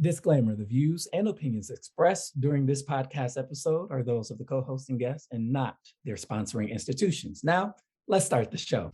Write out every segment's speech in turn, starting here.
Disclaimer, the views and opinions expressed during this podcast episode are those of the co-hosting guests and not their sponsoring institutions. Now, let's start the show.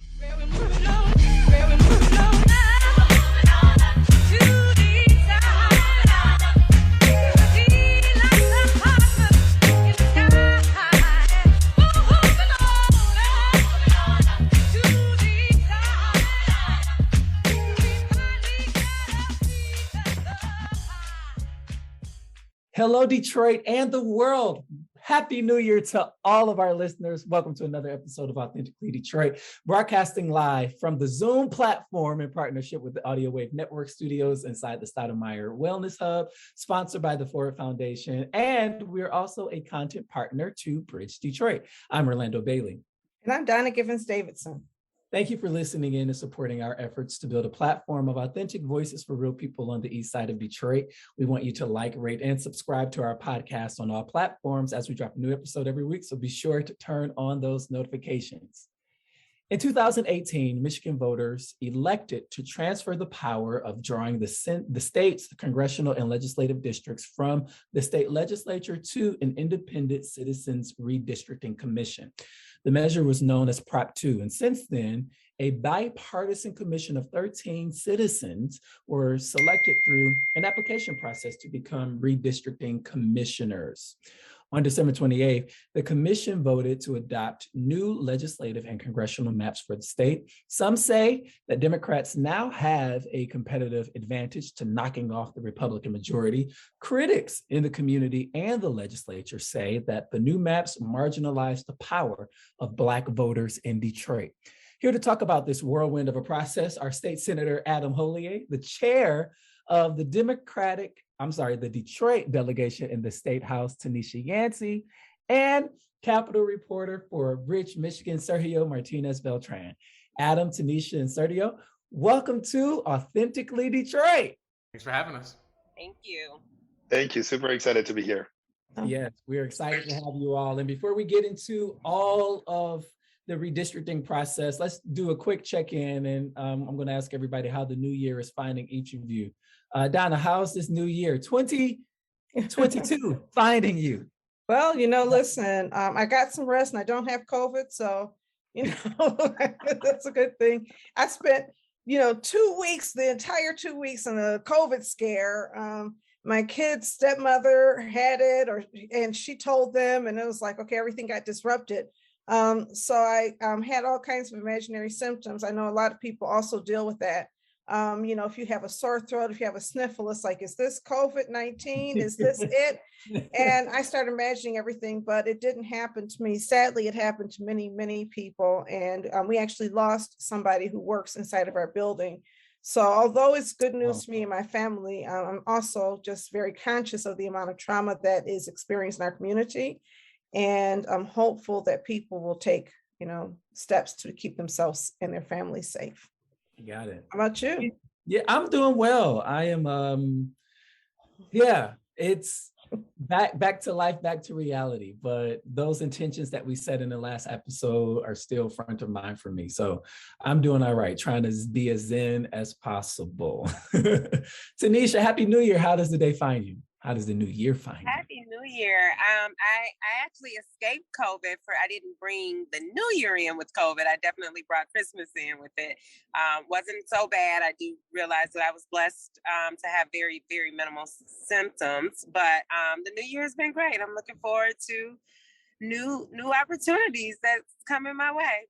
Hello, Detroit and the world. Happy New Year to all of our listeners. Welcome to another episode of Authentically Detroit, broadcasting live from the Zoom platform in partnership with the Audio Wave Network Studios inside the Stoudemire Wellness Hub, sponsored by the Ford Foundation. And we're also a content partner to Bridge Detroit. I'm Orlando Bailey. And I'm Donna Givens-Davidson. Thank you for listening in and supporting our efforts to build a platform of authentic voices for real people on the east side of Detroit. We want you to like, rate, and subscribe to our podcast on all platforms as we drop a new episode every week, so be sure to turn on those notifications. In 2018, Michigan voters elected to transfer the power of drawing the state's congressional and legislative districts from the state legislature to an independent citizens redistricting commission. The measure was known as Prop 2, and since then, a bipartisan commission of 13 citizens were selected through an application process to become redistricting commissioners. On December 28th, the commission voted to adopt new legislative and congressional maps for the state. Some say that Democrats now have a competitive advantage to knocking off the Republican majority. Critics in the community and the legislature say that the new maps marginalize the power of Black voters in Detroit. Here to talk about this whirlwind of a process are State Senator Adam Hollier, the chair of the Detroit delegation in the State House, Tenisha Yancey, and Capitol reporter for Bridge, Michigan, Sergio Martínez-Beltrán. Adam, Tenisha, and Sergio, welcome to Authentically Detroit. Thanks for having us. Thank you. Thank you. Super excited to be here. Yes, we're excited to have you all. And before we get into all of the redistricting process, let's do a quick check-in. And I'm going to ask everybody how the new year is finding each of you. Donna, how's this new year, 2022, finding you? Well, listen, I got some rest and I don't have COVID. So, that's a good thing. I spent, 2 weeks, the entire 2 weeks in a COVID scare. My kid's stepmother had it and she told them, and it was like, okay, everything got disrupted. So I had all kinds of imaginary symptoms. I know a lot of people also deal with that. If you have a sore throat, if you have a sniffle, it's like, is this COVID-19? Is this it? And I started imagining everything, but it didn't happen to me. Sadly, it happened to many, many people. And we actually lost somebody who works inside of our building. So although it's good news to me and my family, I'm also just very conscious of the amount of trauma that is experienced in our community. And I'm hopeful that people will take, steps to keep themselves and their families safe. You got it. How about you? Yeah, I'm doing well. I am, it's back to life, back to reality. But those intentions that we set in the last episode are still front of mind for me. So I'm doing all right, trying to be as zen as possible. Tenisha, Happy New Year. How does the day find you? How does the new year find you? Happy New Year. I actually escaped COVID I didn't bring the New Year in with COVID. I definitely brought Christmas in with it. Wasn't so bad. I do realize that I was blessed to have very, very minimal symptoms, but the New Year has been great. I'm looking forward to new opportunities that's coming my way.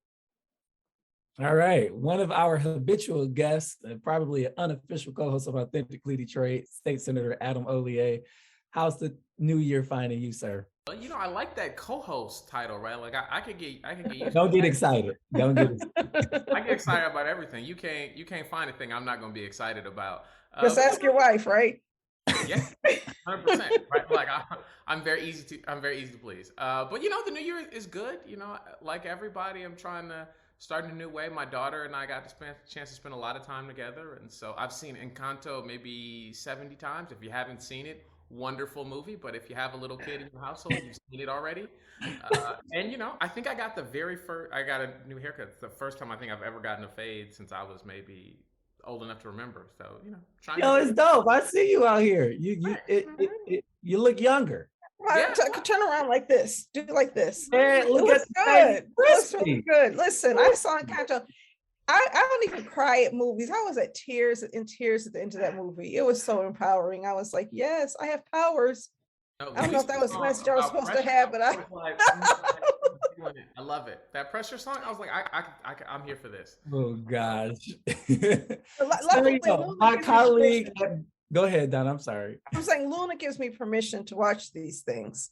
All right. One of our habitual guests, probably an unofficial co-host of Authentically Detroit, State Senator Adam Hollier. How's the new year finding you, sir? Well, I like that co-host title, right? Like I could get used Don't get excited. Don't get excited. I get excited about everything. You can't find a thing I'm not going to be excited about. Just ask your wife, right? Yeah, 100%. Right? Like I'm very easy to please. But the new year is good. Like everybody, I'm trying to start in a new way. My daughter and I got to chance to spend a lot of time together. And so I've seen Encanto maybe 70 times. If you haven't seen it, wonderful movie. But if you have a little kid in your household, you've seen it already. And I think I got a new haircut. It's the first time I think I've ever gotten a fade since I was maybe old enough to remember. So, trying Yo, to. it's dope. I see you out here. You look younger. Yeah. Turn around like this. Do like this. Man, It look looks at the baby good. It looks really crispy. good. Listen, I saw Encanto. I don't even cry at movies. I was in tears at the end of that movie. It was so empowering. I was like, yes, I have powers. No, I don't know if that was the message I was supposed to have, but I I love it. That pressure song. I was like, I'm here for this. Oh gosh. luckily, My colleague. Go ahead, Don. I'm sorry. I'm saying Luna gives me permission to watch these things.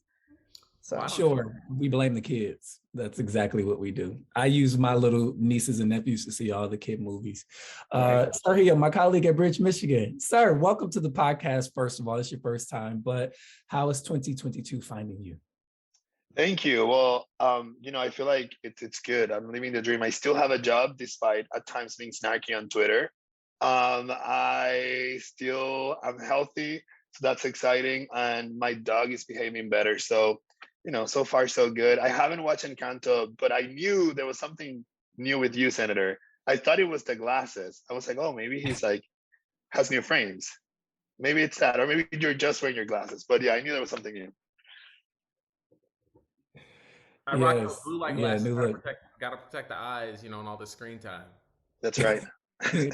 So Sure, we blame the kids. That's exactly what we do. I use my little nieces and nephews to see all the kid movies. Sergio, my colleague at Bridge, Michigan. Sir, welcome to the podcast. First of all, it's your first time, but how is 2022 finding you? Thank you. Well, I feel like it's good. I'm living the dream. I still have a job despite at times being snarky on Twitter. I'm healthy, so that's exciting. And my dog is behaving better. So, so far so good. I haven't watched Encanto, but I knew there was something new with you, Senator. I thought it was the glasses. I was like, oh, maybe he's like, has new frames. Maybe it's that, or maybe you're just wearing your glasses. But yeah, I knew there was something new. I rock those blue light glasses. Gotta protect the eyes, and all the screen time. That's right. He's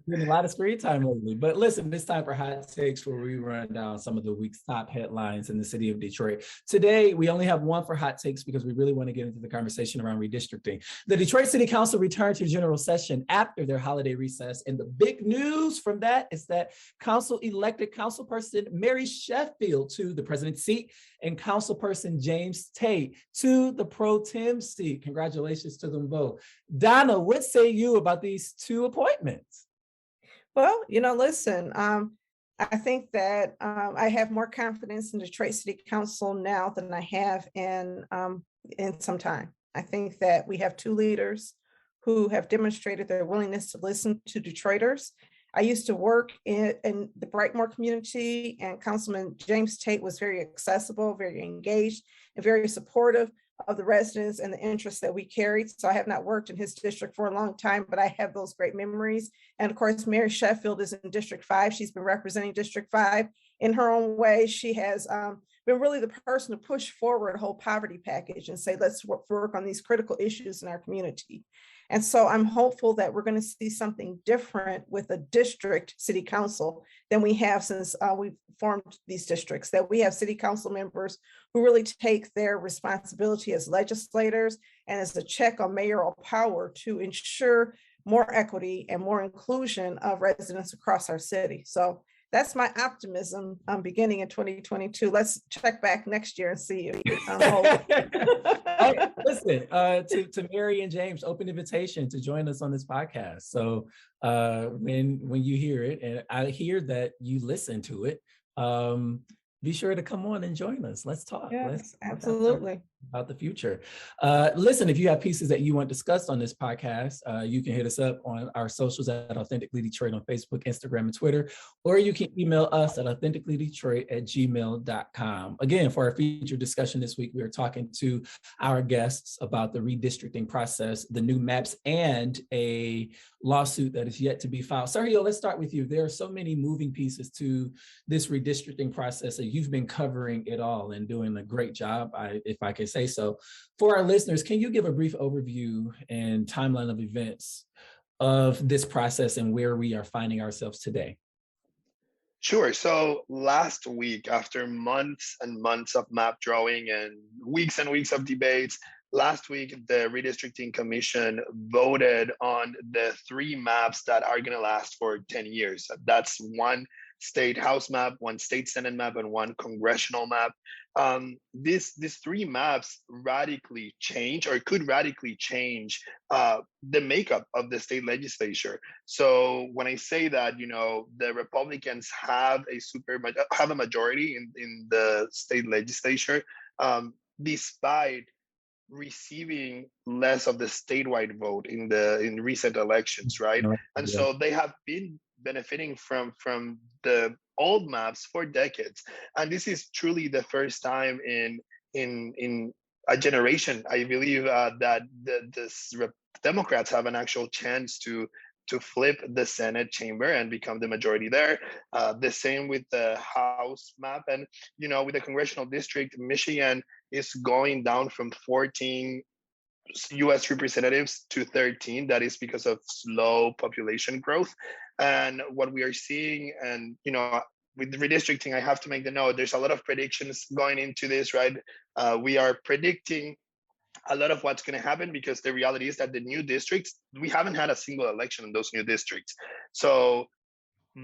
getting a lot of screen time lately. But listen, it's time for Hot Takes, where we run down some of the week's top headlines in the city of Detroit. Today, we only have one for Hot Takes because we really want to get into the conversation around redistricting. The Detroit City Council returned to general session after their holiday recess. And the big news from that is that council elected councilperson Mary Sheffield to the president's seat and councilperson James Tate to the pro tem seat. Congratulations to them both. Donna, what say you about these two appointments? Well, listen, I think that I have more confidence in Detroit City Council now than I have in some time. I think that we have two leaders who have demonstrated their willingness to listen to Detroiters. I used to work in the Brightmoor community, and Councilman James Tate was very accessible, very engaged, and very supportive of the residents and the interests that we carried. So I have not worked in his district for a long time, but I have those great memories. And of course, Mary Sheffield is in District 5. She's been representing District 5 in her own way. She has been really the person to push forward a whole poverty package and say, let's work on these critical issues in our community. And so I'm hopeful that we're going to see something different with a district city council than we have since we've formed these districts, that we have city council members who really take their responsibility as legislators and as a check on mayoral power to ensure more equity and more inclusion of residents across our city. So that's my optimism beginning in 2022. Let's check back next year and see. Listen, to Mary and James, open invitation to join us on this podcast. So when you hear it, and I hear that you listen to it, be sure to come on and join us. Let's talk. Yes, absolutely. About the future. Listen, if you have pieces that you want discussed on this podcast, you can hit us up on our socials at Authentically Detroit on Facebook, Instagram, and Twitter, or you can email us at authenticallydetroit@gmail.com. Again, for our featured discussion this week, we are talking to our guests about the redistricting process, the new maps, and a lawsuit that is yet to be filed. Sergio, let's start with you. There are so many moving pieces to this redistricting process, and you've been covering it all and doing a great job, if I can say so. For our listeners, can you give a brief overview and timeline of events of this process and where we are finding ourselves today? Sure. So last week, after months and months of map drawing and weeks of debates, last week, the Redistricting Commission voted on the 3 maps that are going to last for 10 years. That's one state house map, one state senate map, and one congressional map. These 3 maps radically change, or could radically change, the makeup of the state legislature. So when I say that, the Republicans have a majority in the state legislature, despite receiving less of the statewide vote in recent elections, right? And so they have been benefiting from the old maps for decades, and this is truly the first time in a generation, I believe, that the Democrats have an actual chance to to flip the Senate chamber and become the majority there. The same with the House map. And, with the congressional district, Michigan is going down from 14 US representatives to 13. That is because of slow population growth. And what we are seeing, and, with redistricting, I have to make the note, there's a lot of predictions going into this, right? We are predicting a lot of what's going to happen because the reality is that the new districts, we haven't had a single election in those new districts. So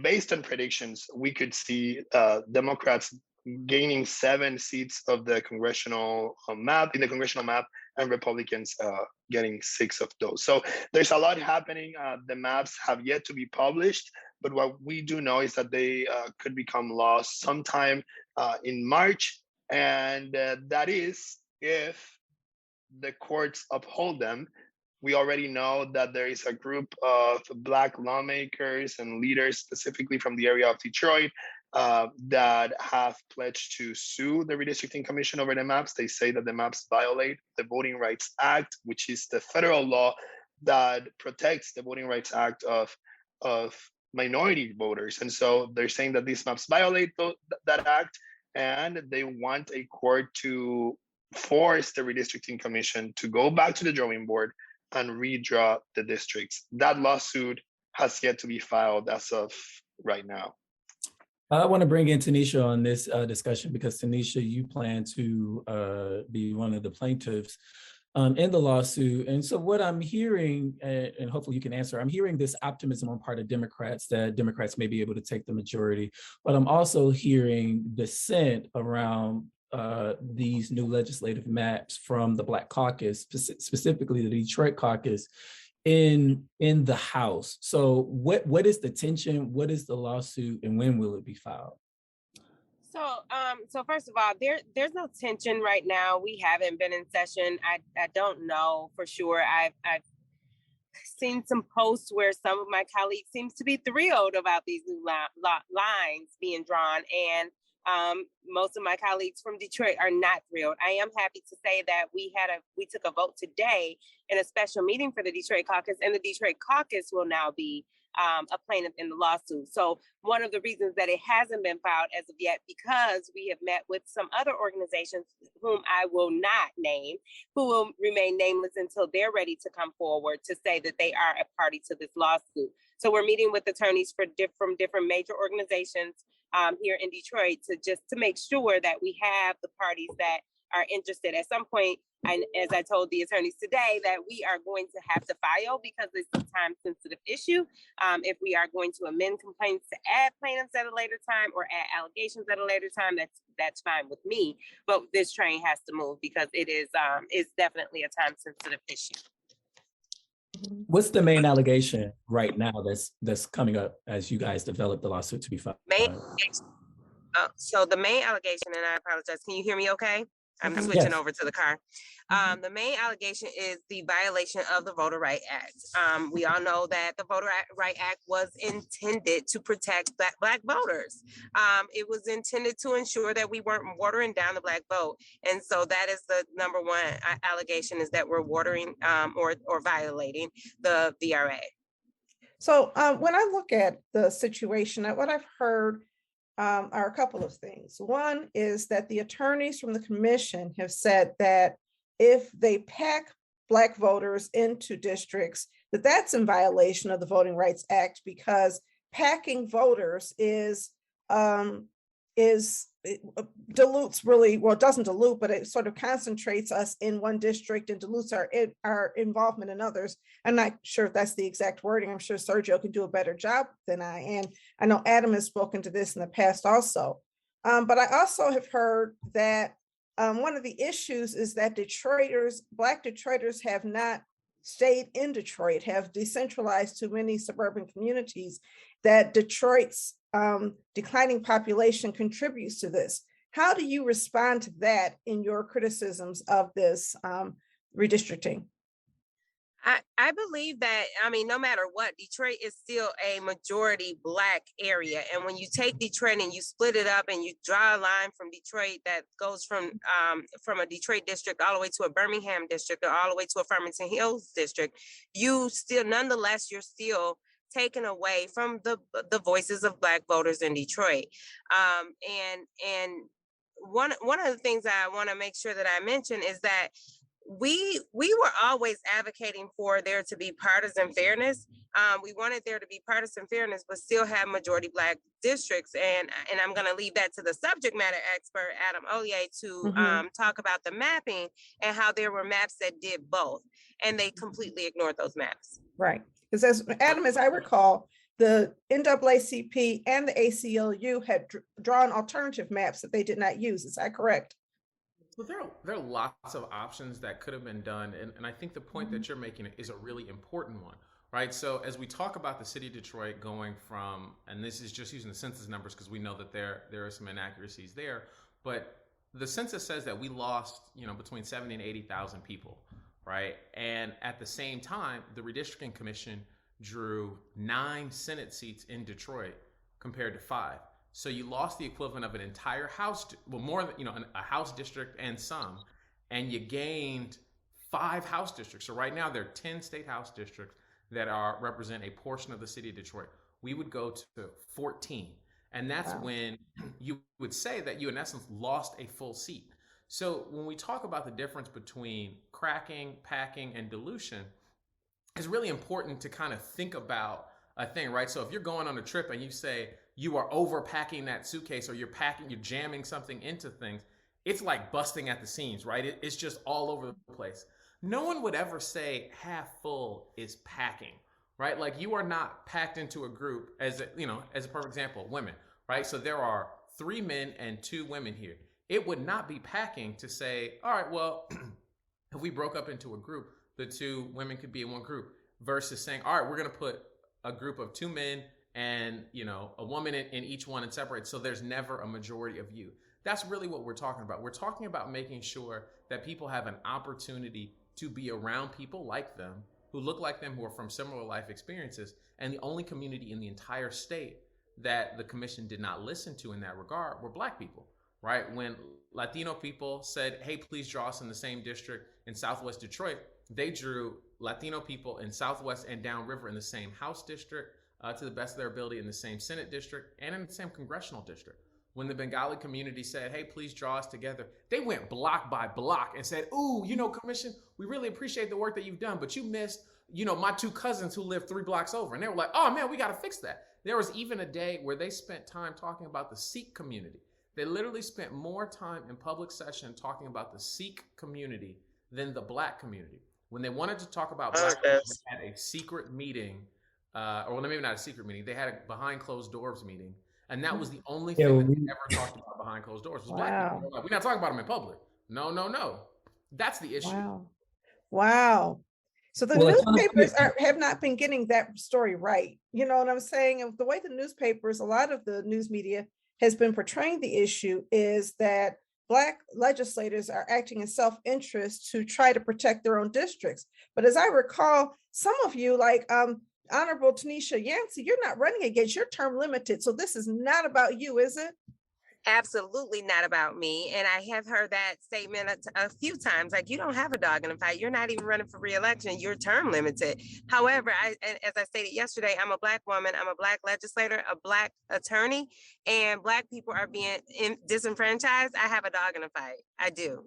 based on predictions, we could see Democrats gaining 7 seats of the congressional map, and Republicans getting 6 of those. So there's a lot happening. The maps have yet to be published, but what we do know is that they could become law sometime in March. And that is if the courts uphold them. We already know that there is a group of Black lawmakers and leaders, specifically from the area of Detroit, that have pledged to sue the Redistricting Commission over the maps. They say that the maps violate the Voting Rights Act, which is the federal law that protects the Voting Rights Act of minority voters. And so they're saying that these maps violate that act, and they want a court to force the Redistricting Commission to go back to the drawing board and redraw the districts. That lawsuit has yet to be filed as of right now. I want to bring in Tenisha on this discussion because, Tenisha, you plan to be one of the plaintiffs in the lawsuit. And so what I'm hearing, and hopefully you can answer, I'm hearing this optimism on part of Democrats that Democrats may be able to take the majority, but I'm also hearing dissent around these new legislative maps from the Black caucus, specifically the Detroit caucus, in the House. So what is the tension? What is the lawsuit, and when will it be filed? So first of all, there's no tension right now. We haven't been in session. I don't know for sure. I've seen some posts where some of my colleagues seems to be thrilled about these new lines being drawn, and most of my colleagues from Detroit are not thrilled. I am happy to say that we took a vote today in a special meeting for the Detroit caucus, and the Detroit caucus will now be a plaintiff in the lawsuit. So one of the reasons that it hasn't been filed as of yet, because we have met with some other organizations whom I will not name, who will remain nameless until they're ready to come forward to say that they are a party to this lawsuit. So we're meeting with attorneys from different major organizations here in Detroit to make sure that we have the parties that are interested. At some point, and as I told the attorneys today, that we are going to have to file, because it's a time-sensitive issue. If we are going to amend complaints to add plaintiffs at a later time or add allegations at a later time, that's fine with me. But this train has to move because it's definitely a time-sensitive issue. What's the main allegation right now that's coming up as you guys develop the lawsuit to be filed? So the main allegation, and I apologize, can you hear me okay? I'm switching over to the car. The main allegation is the violation of the Voter Right Act. We all know that the Voter Right Act was intended to protect Black voters. It was intended to ensure that we weren't watering down the Black vote. And so that is the number one allegation, is that we're watering or violating the VRA. So when I look at the situation, what I've heard are a couple of things. One is that the attorneys from the commission have said that if they pack Black voters into districts, that's in violation of the Voting Rights Act, because packing voters it dilutes really, well, it doesn't dilute, but it sort of concentrates us in one district and dilutes our involvement in others. I'm not sure if that's the exact wording. I'm sure Sergio can do a better job than I, and I know Adam has spoken to this in the past also. But I also have heard that one of the issues is that Black Detroiters have not stayed in Detroit, have decentralized to many suburban communities, that Detroit's declining population contributes to this. How do you respond to that in your criticisms of this redistricting? I believe that, no matter what, Detroit is still a majority Black area. And when you take Detroit and you split it up and you draw a line from Detroit that goes from a Detroit district all the way to a Birmingham district or all the way to a Farmington Hills district, you're still taken away from the voices of Black voters in Detroit. And one of the things I want to make sure that I mention is that we were always advocating for there to be partisan fairness. We wanted there to be partisan fairness, but still have majority Black districts. And I'm going to leave that to the subject matter expert, Adam Hollier, to talk about the mapping and how there were maps that did both. And they completely ignored those maps. Right. Because as I recall, the NAACP and the ACLU had drawn alternative maps that they did not use. Is that correct? Well, there are lots of options that could have been done. And I think the point that you're making is a really important one, right? So as we talk about the city of Detroit going from, and this is just using the census numbers because we know that there are some inaccuracies there, but the census says that we lost, between 70 and 80,000 people, right? And at the same time, the Redistricting Commission drew 9 Senate seats in Detroit compared to 5. So you lost the equivalent of an entire house, well, more than, a house district and some, and you gained 5 house districts. So right now there are 10 state house districts that represent a portion of the city of Detroit. We would go to 14. And that's when you would say that you, in essence, lost a full seat. So when we talk about the difference between cracking, packing, and dilution, it's really important to kind of think about a thing, right? So if you're going on a trip and you say you are overpacking that suitcase, or you're jamming something into things, it's like busting at the seams, right? It's just all over the place. No one would ever say half full is packing, right? Like, you are not packed into a group as a perfect example, women, right? So there are 3 men and 2 women here. It would not be packing to say, all right, well, if we broke up into a group, the 2 women could be in one group, versus saying, all right, we're going to put a group of 2 men and, a woman in each one and separate. So there's never a majority of you. That's really what we're talking about. We're talking about making sure that people have an opportunity to be around people like them, who look like them, who are from similar life experiences. And the only community in the entire state that the commission did not listen to in that regard were Black people, right? When Latino people said, hey, please draw us in the same district in Southwest Detroit, they drew Latino people in Southwest and Downriver in the same House district, to the best of their ability, in the same Senate district and in the same congressional district. When the Bengali community said, hey, please draw us together, they went block by block and said, ooh, commission, we really appreciate the work that you've done, but you missed, my 2 cousins who live 3 blocks over. And they were like, oh man, we got to fix that. There was even a day where they spent time talking about the Sikh community. They literally spent more time in public session talking about the Sikh community than the Black community. When they wanted to talk about Black people, they had a secret meeting, or maybe not a secret meeting. They had a behind closed doors meeting. And that was the only thing that they ever talked about behind closed doors was Black people. Like, we're not talking about them in public. No. That's the issue. Wow. So the newspapers have not been getting that story right. You know what I'm saying? The way the newspapers, a lot of the news media has been portraying the issue is that Black legislators are acting in self-interest to try to protect their own districts. But as I recall, some of you, like Honorable Tenisha Yancey, you're not running against, your term limited. So this is not about you, is it? Absolutely not about me. And I have heard that statement a few times, like, you don't have a dog in the fight. You're not even running for re-election. You're term limited. However, as I stated yesterday, I'm a Black woman. I'm a Black legislator, a Black attorney, and Black people are being disenfranchised. I have a dog in the fight. I do.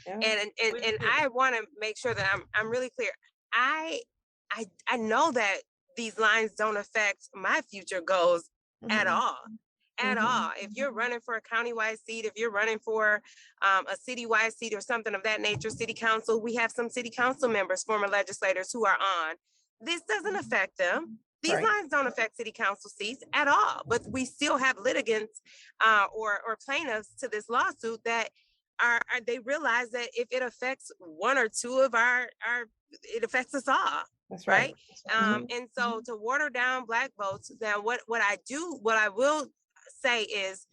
Yeah. And I want to make sure that I'm really clear. I know that these lines don't affect my future goals at all. At all. If you're running for a countywide seat, if you're running for a citywide seat or something of that nature, city council, we have some city council members, former legislators who are on. This doesn't affect them. These lines don't affect city council seats at all. But we still have litigants or plaintiffs to this lawsuit that they realize that if it affects 1 or 2 of our it affects us all. That's right. And so to water down Black votes, now what I will say is,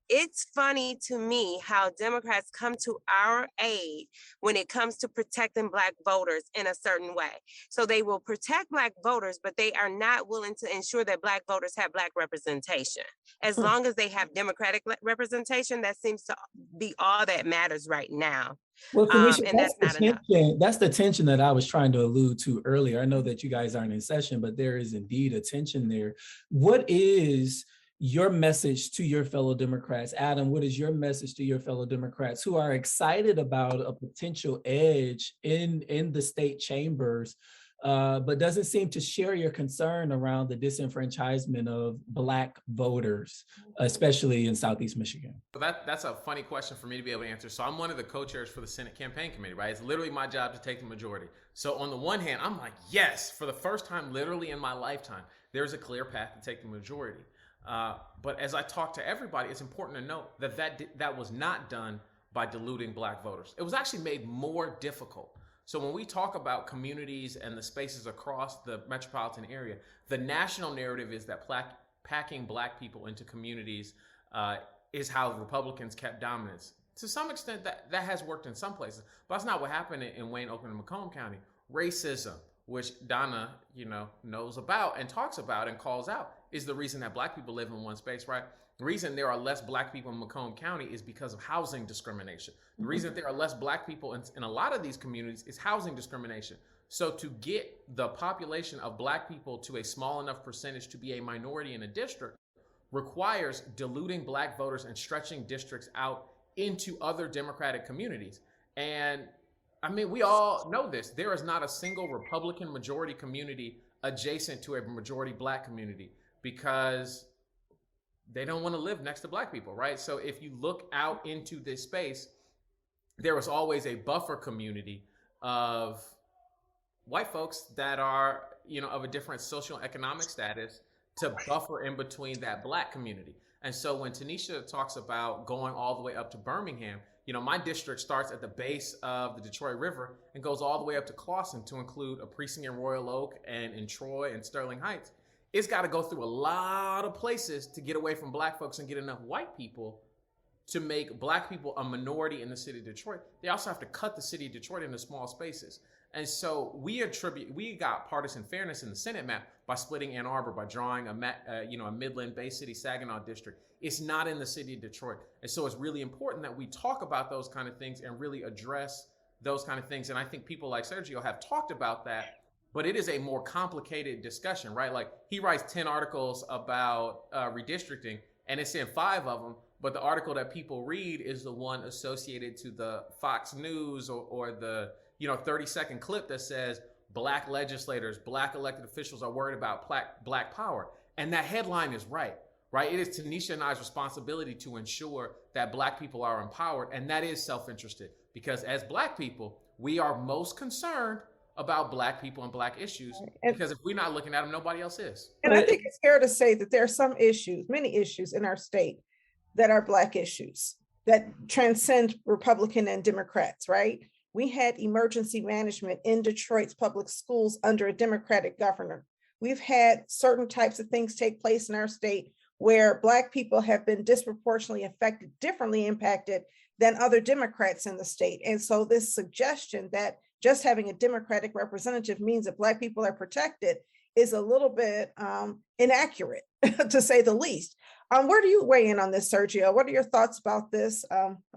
it's funny to me how Democrats come to our aid when it comes to protecting Black voters in a certain way. So they will protect Black voters, but they are not willing to ensure that Black voters have Black representation. As long as they have Democratic representation, that seems to be all that matters right now. Well, Tenisha, And that's not enough. That's the tension that I was trying to allude to earlier. I know that you guys aren't in session, but there is indeed a tension there. What is your message to your fellow Democrats? Adam, what is your message to your fellow Democrats who are excited about a potential edge in the state chambers, but doesn't seem to share your concern around the disenfranchisement of Black voters, especially in Southeast Michigan? That's a funny question for me to be able to answer. So I'm one of the co-chairs for the Senate Campaign Committee, right? It's literally my job to take the majority. So on the one hand, I'm like, yes, for the first time literally in my lifetime, there's a clear path to take the majority. But as I talk to everybody, it's important to note that was not done by diluting Black voters. It was actually made more difficult. So when we talk about communities and the spaces across the metropolitan area, the national narrative is that packing Black people into communities is how Republicans kept dominance. To some extent, that has worked in some places, but that's not what happened in Wayne, Oakland, and Macomb County. Racism, which Donna, knows about and talks about and calls out, is the reason that Black people live in one space, right? The reason there are less Black people in Macomb County is because of housing discrimination. The reason there are less Black people in a lot of these communities is housing discrimination. So to get the population of Black people to a small enough percentage to be a minority in a district requires diluting Black voters and stretching districts out into other Democratic communities. And I mean, we all know this. There is not a single Republican majority community adjacent to a majority Black community because they don't want to live next to Black people, right? So if you look out into this space, there was always a buffer community of white folks that are, of a different social and economic status to buffer in between that Black community. And so when Tenisha talks about going all the way up to Birmingham, my district starts at the base of the Detroit River and goes all the way up to Clawson to include a precinct in Royal Oak and in Troy and Sterling Heights. It's got to go through a lot of places to get away from Black folks and get enough white people to make Black people a minority in the city of Detroit. They also have to cut the city of Detroit into small spaces. And so we got partisan fairness in the Senate map by splitting Ann Arbor, by drawing a Midland, Bay City, Saginaw district. It's not in the city of Detroit. And so it's really important that we talk about those kind of things and really address those kind of things. And I think people like Sergio have talked about that, but it is a more complicated discussion, right? Like he writes 10 articles about redistricting and it's in 5 of them, but the article that people read is the one associated to the Fox News or the 30-second clip that says Black legislators, Black elected officials are worried about Black power. And that headline is right? It is Tenisha and I's responsibility to ensure that Black people are empowered. And that is self-interested because as Black people, we are most concerned about Black people and Black issues because if we're not looking at them, nobody else is. And I think it's fair to say that there are some issues, many issues in our state that are Black issues that transcend Republican and Democrats, right? We had emergency management in Detroit's public schools under a Democratic governor. We've had certain types of things take place in our state where Black people have been disproportionately affected, differently impacted than other Democrats in the state. And so this suggestion that just having a Democratic representative means that Black people are protected is a little bit inaccurate, to say the least. Where do you weigh in on this, Sergio? What are your thoughts about this?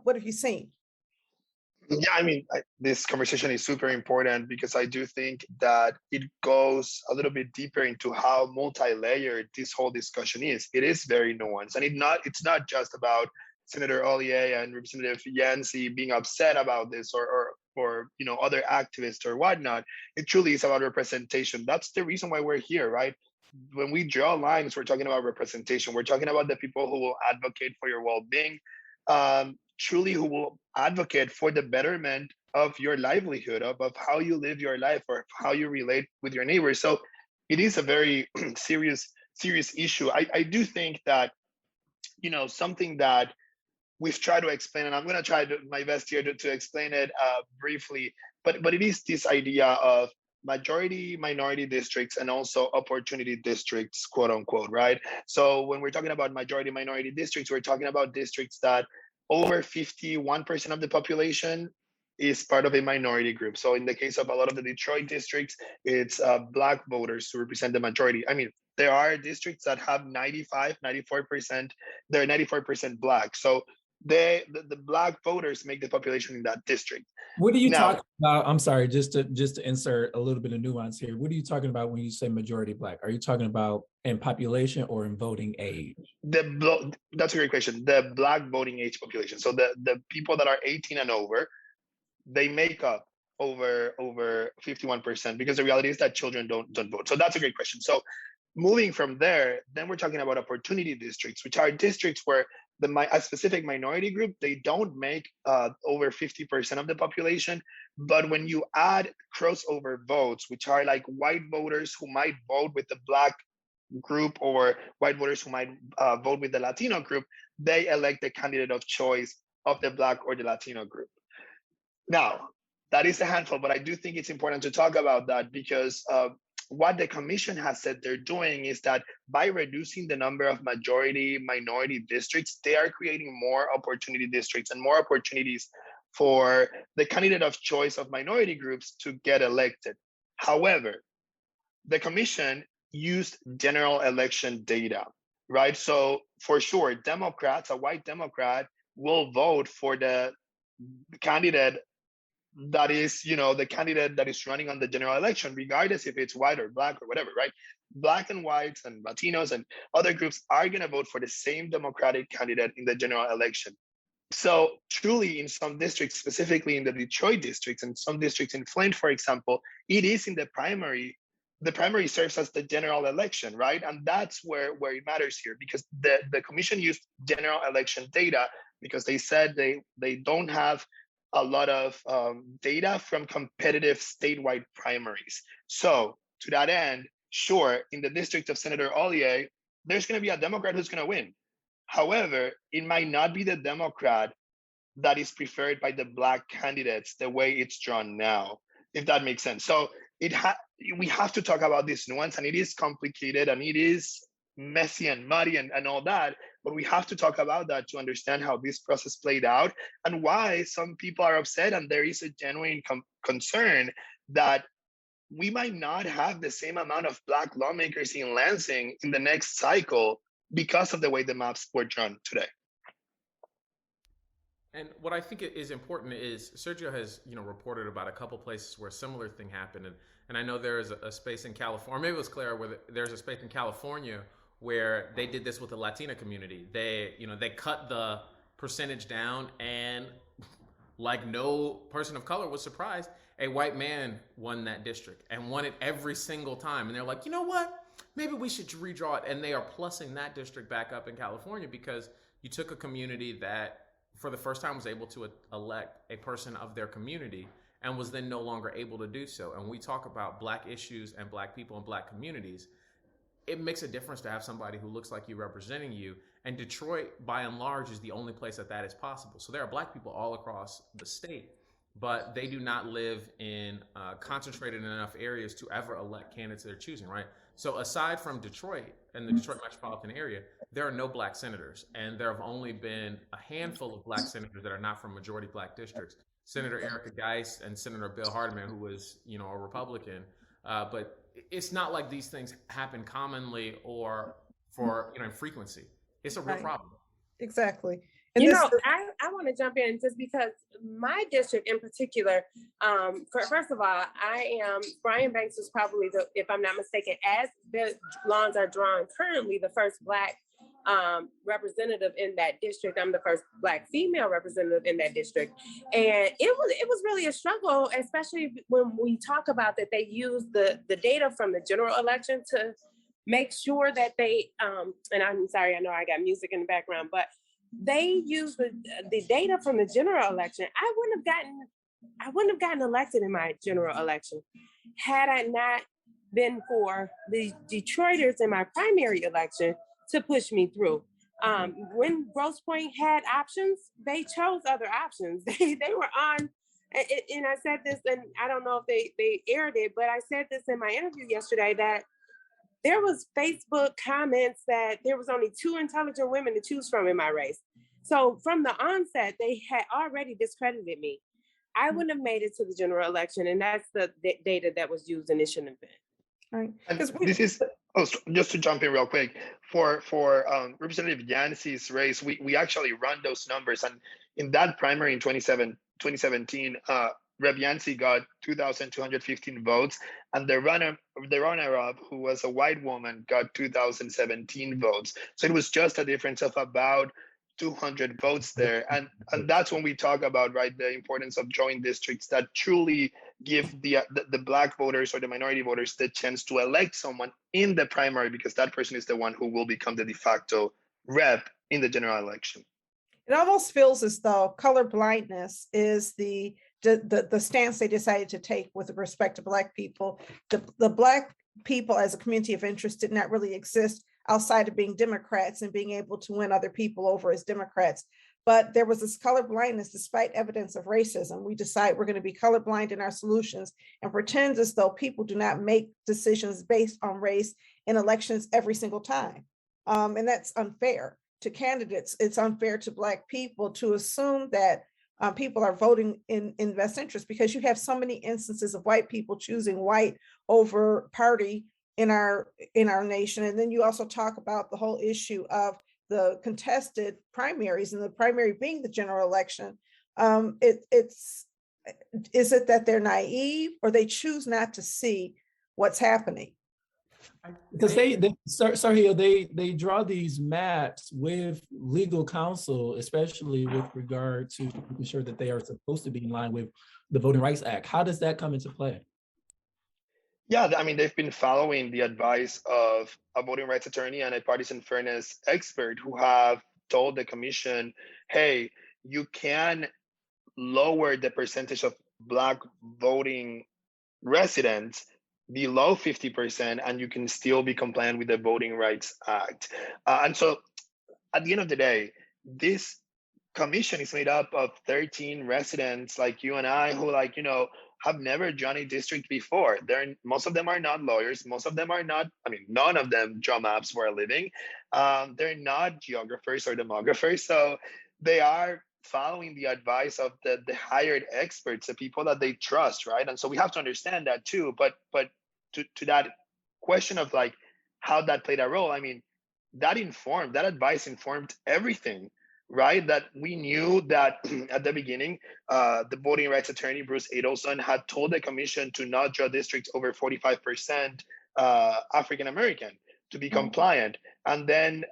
What have you seen? Yeah, I mean, this conversation is super important because I do think that it goes a little bit deeper into how multi-layered this whole discussion is. It is very nuanced, and it's not just about Senator Hollier and Representative Yancey being upset about this or other activists or whatnot. It truly is about representation. That's the reason why we're here, right? When we draw lines, we're talking about representation. We're talking about the people who will advocate for your well-being, truly who will advocate for the betterment of your livelihood, of how you live your life or how you relate with your neighbors. So it is a very serious issue. I do think that, something that we've tried to explain, and I'm going to try my best here to explain it briefly, but it is this idea of majority minority districts and also opportunity districts, quote unquote, right? So when we're talking about majority minority districts, we're talking about districts that over 51% of the population is part of a minority group. So in the case of a lot of the Detroit districts, it's Black voters who represent the majority. I mean, there are districts that have 95, 94%, they're 94% Black. So the Black voters make the population in that district. What are you talking about? I'm sorry, just to insert a little bit of nuance here. What are you talking about when you say majority Black? Are you talking about in population or in voting age? That's a great question. The Black voting age population. So the people that are 18 and over, they make up over 51%, because the reality is that children don't vote. So that's a great question. So moving from there, then we're talking about opportunity districts, which are districts where a specific minority group, they don't make over 50% of the population. But when you add crossover votes, which are like white voters who might vote with the Black group or white voters who might vote with the Latino group, they elect the candidate of choice of the Black or the Latino group. Now, that is a handful, but I do think it's important to talk about that, because what the commission has said they're doing is that by reducing the number of majority minority districts, they are creating more opportunity districts and more opportunities for the candidate of choice of minority groups to get elected. However, the commission used general election data, right? So for sure, Democrats, a white Democrat, will vote for the candidate that is, the candidate that is running on the general election, regardless if it's white or Black or whatever, right? Black and whites and Latinos and other groups are going to vote for the same Democratic candidate in the general election. So truly, in some districts, specifically in the Detroit districts and some districts in Flint, for example, it is in the primary. The primary serves as the general election, right? And that's where it matters here, because the commission used general election data because they said they don't have a lot of data from competitive statewide primaries. So to that end, sure, in the district of Senator Hollier, there's going to be a Democrat who's going to win. However, it might not be the Democrat that is preferred by the Black candidates the way it's drawn now, if that makes sense. So we have to talk about this nuance, and it is complicated and it is messy and muddy and all that, but we have to talk about that to understand how this process played out and why some people are upset. And there is a genuine concern that we might not have the same amount of Black lawmakers in Lansing in the next cycle because of the way the maps were drawn today. And what I think is important is Sergio has, reported about a couple places where a similar thing happened. And I know there is a space in California, or maybe it was Clara, where there's a space in California where they did this with the Latina community. They cut the percentage down, and like no person of color was surprised, a white man won that district and won it every single time. And they're like, you know what? Maybe we should redraw it. And they are plussing that district back up in California because you took a community that for the first time was able to elect a person of their community and was then no longer able to do so. And we talk about Black issues and Black people and Black communities. It makes a difference to have somebody who looks like you representing you. And Detroit, by and large, is the only place that is possible. So there are Black people all across the state, but they do not live in concentrated enough areas to ever elect candidates they're choosing, right? So aside from Detroit and the Detroit metropolitan area, there are no Black senators. And there have only been a handful of Black senators that are not from majority Black districts. Senator Erica Geist and Senator Bill Hardiman, who was, a Republican. But it's not like these things happen commonly or for, in frequency. It's a real problem. Exactly. And I want to jump in just because my district in particular, first of all, Brian Banks was probably if I'm not mistaken, as the lawns are drawn currently, the first Black representative in that district. I'm the first Black female representative in that district. And it was really a struggle, especially when we talk about that they use the data from the general election to make sure that they, and I'm sorry, I know I got music in the background, but they use the data from the general election. I wouldn't have gotten elected in my general election had I not been for the Detroiters in my primary election to push me through. When Grosse Pointe had options, they chose other options. They were on And I said this, and I don't know if they aired it, but I said this in my interview yesterday, that there was Facebook comments that there was only 2 intelligent women to choose from in my race. So from the onset, they had already discredited me. I wouldn't have made it to the general election, and that's the data that was used, and it shouldn't have been. Right. And this is just to jump in real quick for Representative Yancey's race. We actually run those numbers, and in that primary in 2017, Rep. Yancey got 2,215 votes, and the runner-up, who was a white woman, got 2,017 votes. So it was just a difference of about 200 votes there, and that's when we talk about, right, the importance of drawing districts that truly give the Black voters or the minority voters the chance to elect someone in the primary, because that person is the one who will become the de facto rep in the general election. It almost feels as though color blindness is the stance they decided to take with respect to Black people. The Black people as a community of interest did not really exist outside of being Democrats and being able to win other people over as Democrats. But there was this color blindness despite evidence of racism. We decide we're going to be colorblind in our solutions and pretend as though people do not make decisions based on race in elections every single time. And that's unfair to candidates. It's unfair to Black people to assume that people are voting in best interest, because you have so many instances of white people choosing white over party in our nation. And then you also talk about the whole issue of the contested primaries, and the primary being the general election. Is it that they're naive, or they choose not to see what's happening? Because Sergio, they draw these maps with legal counsel, especially with regard to making sure that they are supposed to be in line with the Voting Rights Act. How does that come into play? Yeah, I mean, they've been following the advice of a voting rights attorney and a partisan fairness expert who have told the commission, hey, you can lower the percentage of Black voting residents below 50%, and you can still be compliant with the Voting Rights Act. And so at the end of the day, this commission is made up of 13 residents like you and I who, like, you know, have never drawn a district before. Most of them are not lawyers. Most of them are not, I mean, none of them draw maps for a living. They're not geographers or demographers. So they are following the advice of the hired experts, the people that they trust, right? And so we have to understand that too. But to that question of like how that played a role, I mean, that advice informed everything, right? That we knew that at the beginning, the voting rights attorney, Bruce Adelson, had told the commission to not draw districts over 45% African-American to be compliant. And then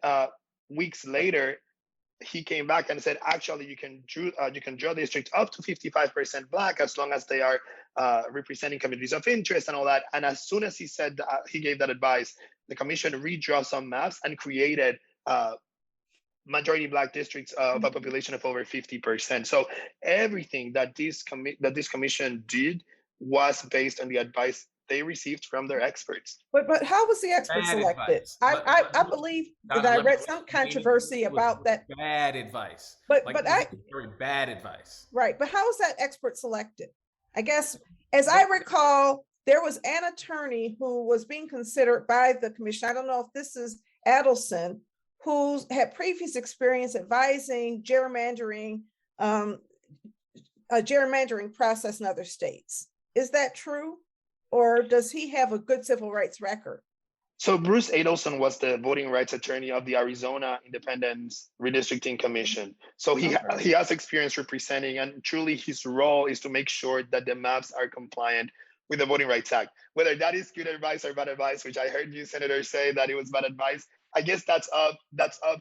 weeks later, he came back and said, actually, you can draw districts up to 55% Black as long as they are representing communities of interest and all that. And as soon as he said that, he gave that advice, the commission redrew some maps and created majority Black districts of a population of over 50%. So everything that this commission did was based on the advice they received from their experts. But how was the expert selected? I believe that I read some controversy about that. Bad advice. But very bad advice. Right. But how was that expert selected? I guess, as I recall, there was an attorney who was being considered by the commission. I don't know if this is Adelson, who had previous experience advising gerrymandering, a gerrymandering process in other states. Is that true? Or does he have a good civil rights record? So Bruce Adelson was the voting rights attorney of the Arizona Independence Redistricting Commission. So he has experience representing, and truly his role is to make sure that the maps are compliant with the Voting Rights Act. Whether that is good advice or bad advice, which I heard you, Senator, say that it was bad advice, I guess that's up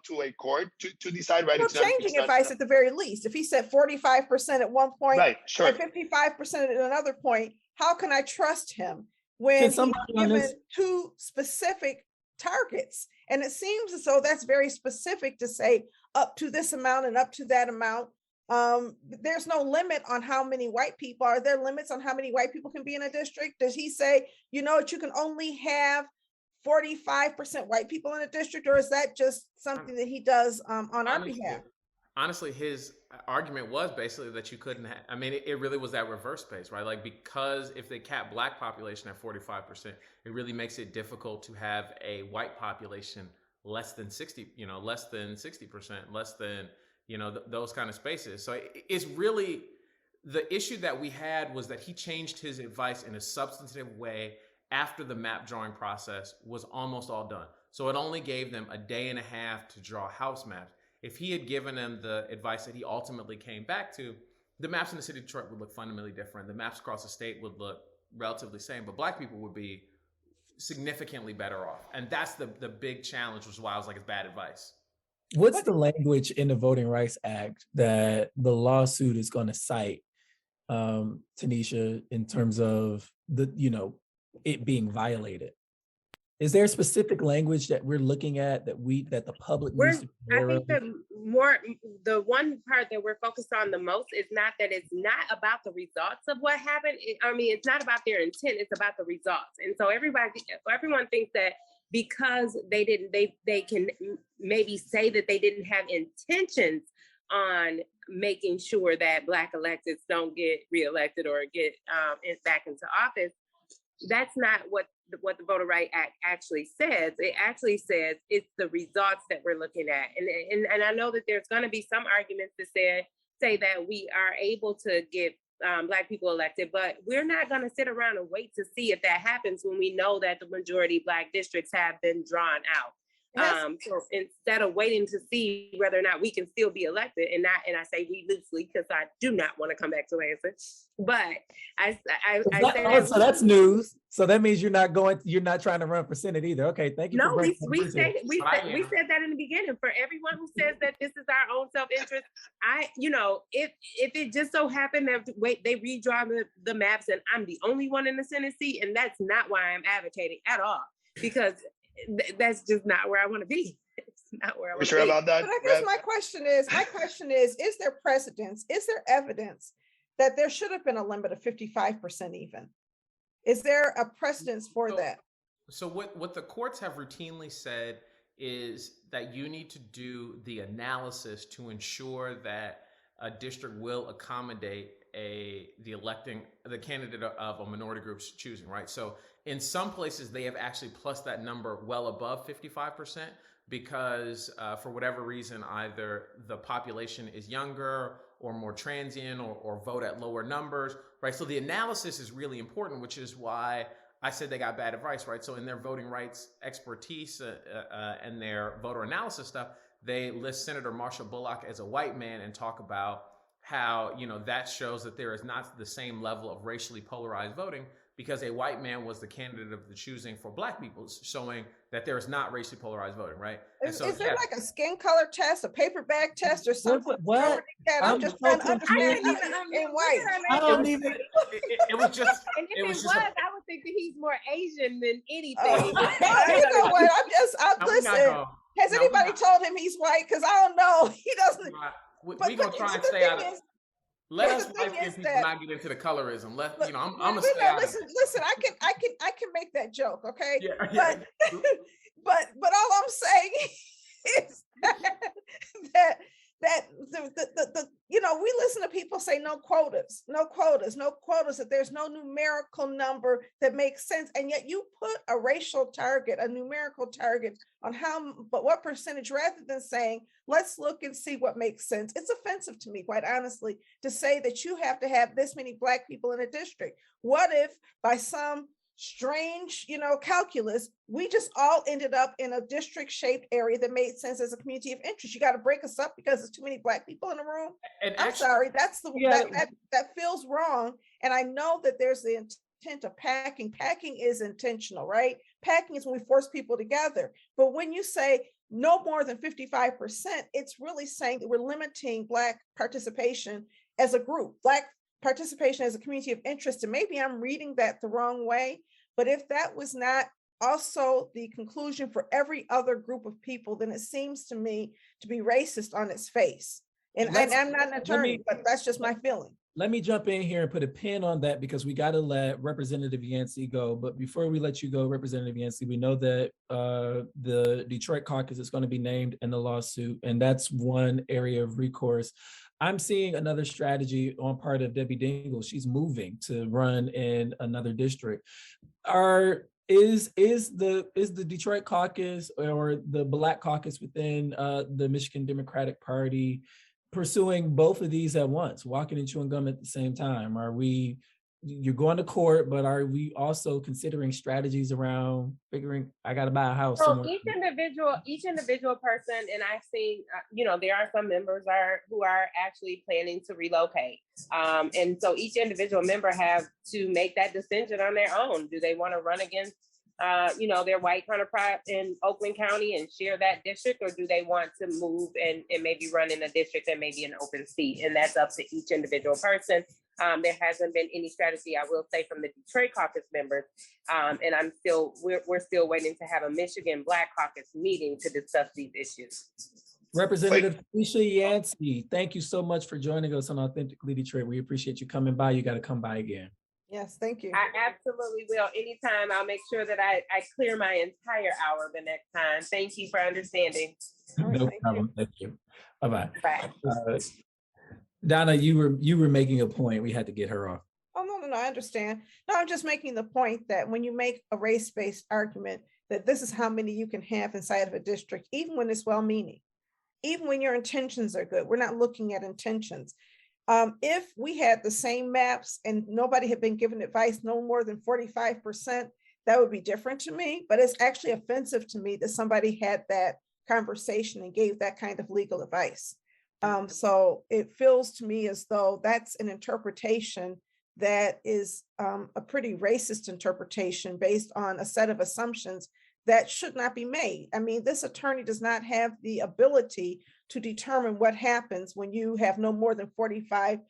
to a court to decide, right? Well, changing advice at the very least. If he said 45% at one point, right, sure, and 55% at another point, how can I trust him when he's given two specific targets? And it seems as though that's very specific to say up to this amount and up to that amount. There's no limit on how many white people. Are there limits on how many white people can be in a district? Does he say, you know what, you can only have 45% white people in a district, or is that just something that he does on our behalf? honestly, his argument was basically that you couldn't have, I mean, it really was that reverse space, right? Like, because if they cap Black population at 45%, it really makes it difficult to have a white population less than 60%, less than, those kind of spaces. So it's really, the issue that we had was that he changed his advice in a substantive way after the map drawing process was almost all done. So it only gave them a day and a half to draw house maps. If he had given them the advice that he ultimately came back to, the maps in the city of Detroit would look fundamentally different. The maps across the state would look relatively same, but Black people would be significantly better off. And that's the big challenge, which is why I was like, it's bad advice. What's the language in the Voting Rights Act that the lawsuit is going to cite, Tenisha, in terms of it being violated? Is there a specific language that we're looking at that the public needs to be aware of? I think the one part that we're focused on the most is not that it's not about the results of what happened. It's not about their intent, it's about the results. And so everyone thinks that because they can maybe say that they didn't have intentions on making sure that Black electeds don't get reelected or get back into office. That's not what the Voter Rights Act actually says. It actually says it's the results that we're looking at. And I know that there's going to be some arguments to say that we are able to get Black people elected, but we're not going to sit around and wait to see if that happens when we know that the majority Black districts have been drawn out. So instead of waiting to see whether or not we can still be elected, and I say we loosely because I do not want to come back to answer, but so that's news. So that means you're not trying to run for Senate either. Okay, thank you. No, we said that in the beginning. For everyone who says that this is our own self-interest, if it just so happened that they redraw the maps and I'm the only one in the Senate seat, and that's not why I'm advocating at all, because that's just not where I want to be. It's not where I want to be. About that? But I guess my question is there precedence? Is there evidence that there should have been a limit of 55% even? Is there a precedence for that? So what the courts have routinely said is that you need to do the analysis to ensure that a district will accommodate the candidate of a minority group's choosing, right? So in some places, they have actually plussed that number well above 55% because for whatever reason, either the population is younger or more transient or vote at lower numbers, right? So the analysis is really important, which is why I said they got bad advice, right? So in their voting rights expertise and their voter analysis stuff, they list Senator Marshall Bullock as a white man and talk about how, that shows that there is not the same level of racially polarized voting because a white man was the candidate of the choosing for Black people, showing that there is not racially polarized voting, right? Is there like a skin color test, a paper bag test, or something? What? I'm just trying to understand. In white, I don't even. It was just. And if it was, I would think that he's more Asian than anything. You know what? I'm listen. Has anybody told him he's white? Because I don't know. He doesn't. We're gonna try and stay out of it. Let us white people not get into the colorism. I'm gonna stay out of it. Listen. I can make that joke, okay? Yeah. But all I'm saying is that we listen to people say no quotas, that there's no numerical number that makes sense, and yet you put a racial target, a numerical target on what percentage, rather than saying let's look and see what makes sense. It's offensive to me, quite honestly, to say that you have to have this many Black people in a district. What if by some strange, calculus, we just all ended up in a district shaped area that made sense as a community of interest? You got to break us up because there's too many Black people in the room. I'm sorry, that's that feels wrong. And I know that there's the intent of packing. Packing is intentional, right? Packing is when we force people together. But when you say no more than 55%, it's really saying that we're limiting Black participation as a group, Black participation as a community of interest. And maybe I'm reading that the wrong way, but if that was not also the conclusion for every other group of people, then it seems to me to be racist on its face. And I'm not an attorney, but that's just my feeling. let me jump in here and put a pin on that because we got to let Representative Yancey go. But before we let you go, Representative Yancey, we know that the Detroit caucus is going to be named in the lawsuit, and that's one area of recourse. I'm seeing another strategy on part of Debbie Dingell. She's moving to run in another district. Is the Detroit caucus or the Black caucus within the Michigan Democratic Party pursuing both of these at once, walking and chewing gum at the same time? You're going to court, but are we also considering strategies around figuring, I got to buy a house somewhere? Each individual person, and I've seen, there are some members who are actually planning to relocate. And so each individual member have to make that decision on their own. Do they want to run against their white counterpart in Oakland County and share that district, or do they want to move and maybe run in a district that may be an open seat? And that's up to each individual person. There hasn't been any strategy, I will say, from the Detroit caucus members. And we're still waiting to have a Michigan Black caucus meeting to discuss these issues. Representative Tenisha Yancey, thank you so much for joining us on Authentically Detroit. We appreciate you coming by. You got to come by again. Yes, thank you. I absolutely will. Anytime, I'll make sure that I clear my entire hour the next time. Thank you for understanding. No problem. Thank you. Bye-bye. Bye. Donna, you were making a point. We had to get her off. Oh, no, I understand. No, I'm just making the point that when you make a race-based argument, that this is how many you can have inside of a district, even when it's well-meaning, even when your intentions are good. We're not looking at intentions. If we had the same maps and nobody had been given advice no more than 45%, that would be different to me. But it's actually offensive to me that somebody had that conversation and gave that kind of legal advice. So it feels to me as though that's an interpretation that is a pretty racist interpretation based on a set of assumptions that should not be made. I mean, this attorney does not have the ability to determine what happens when you have no more than 45%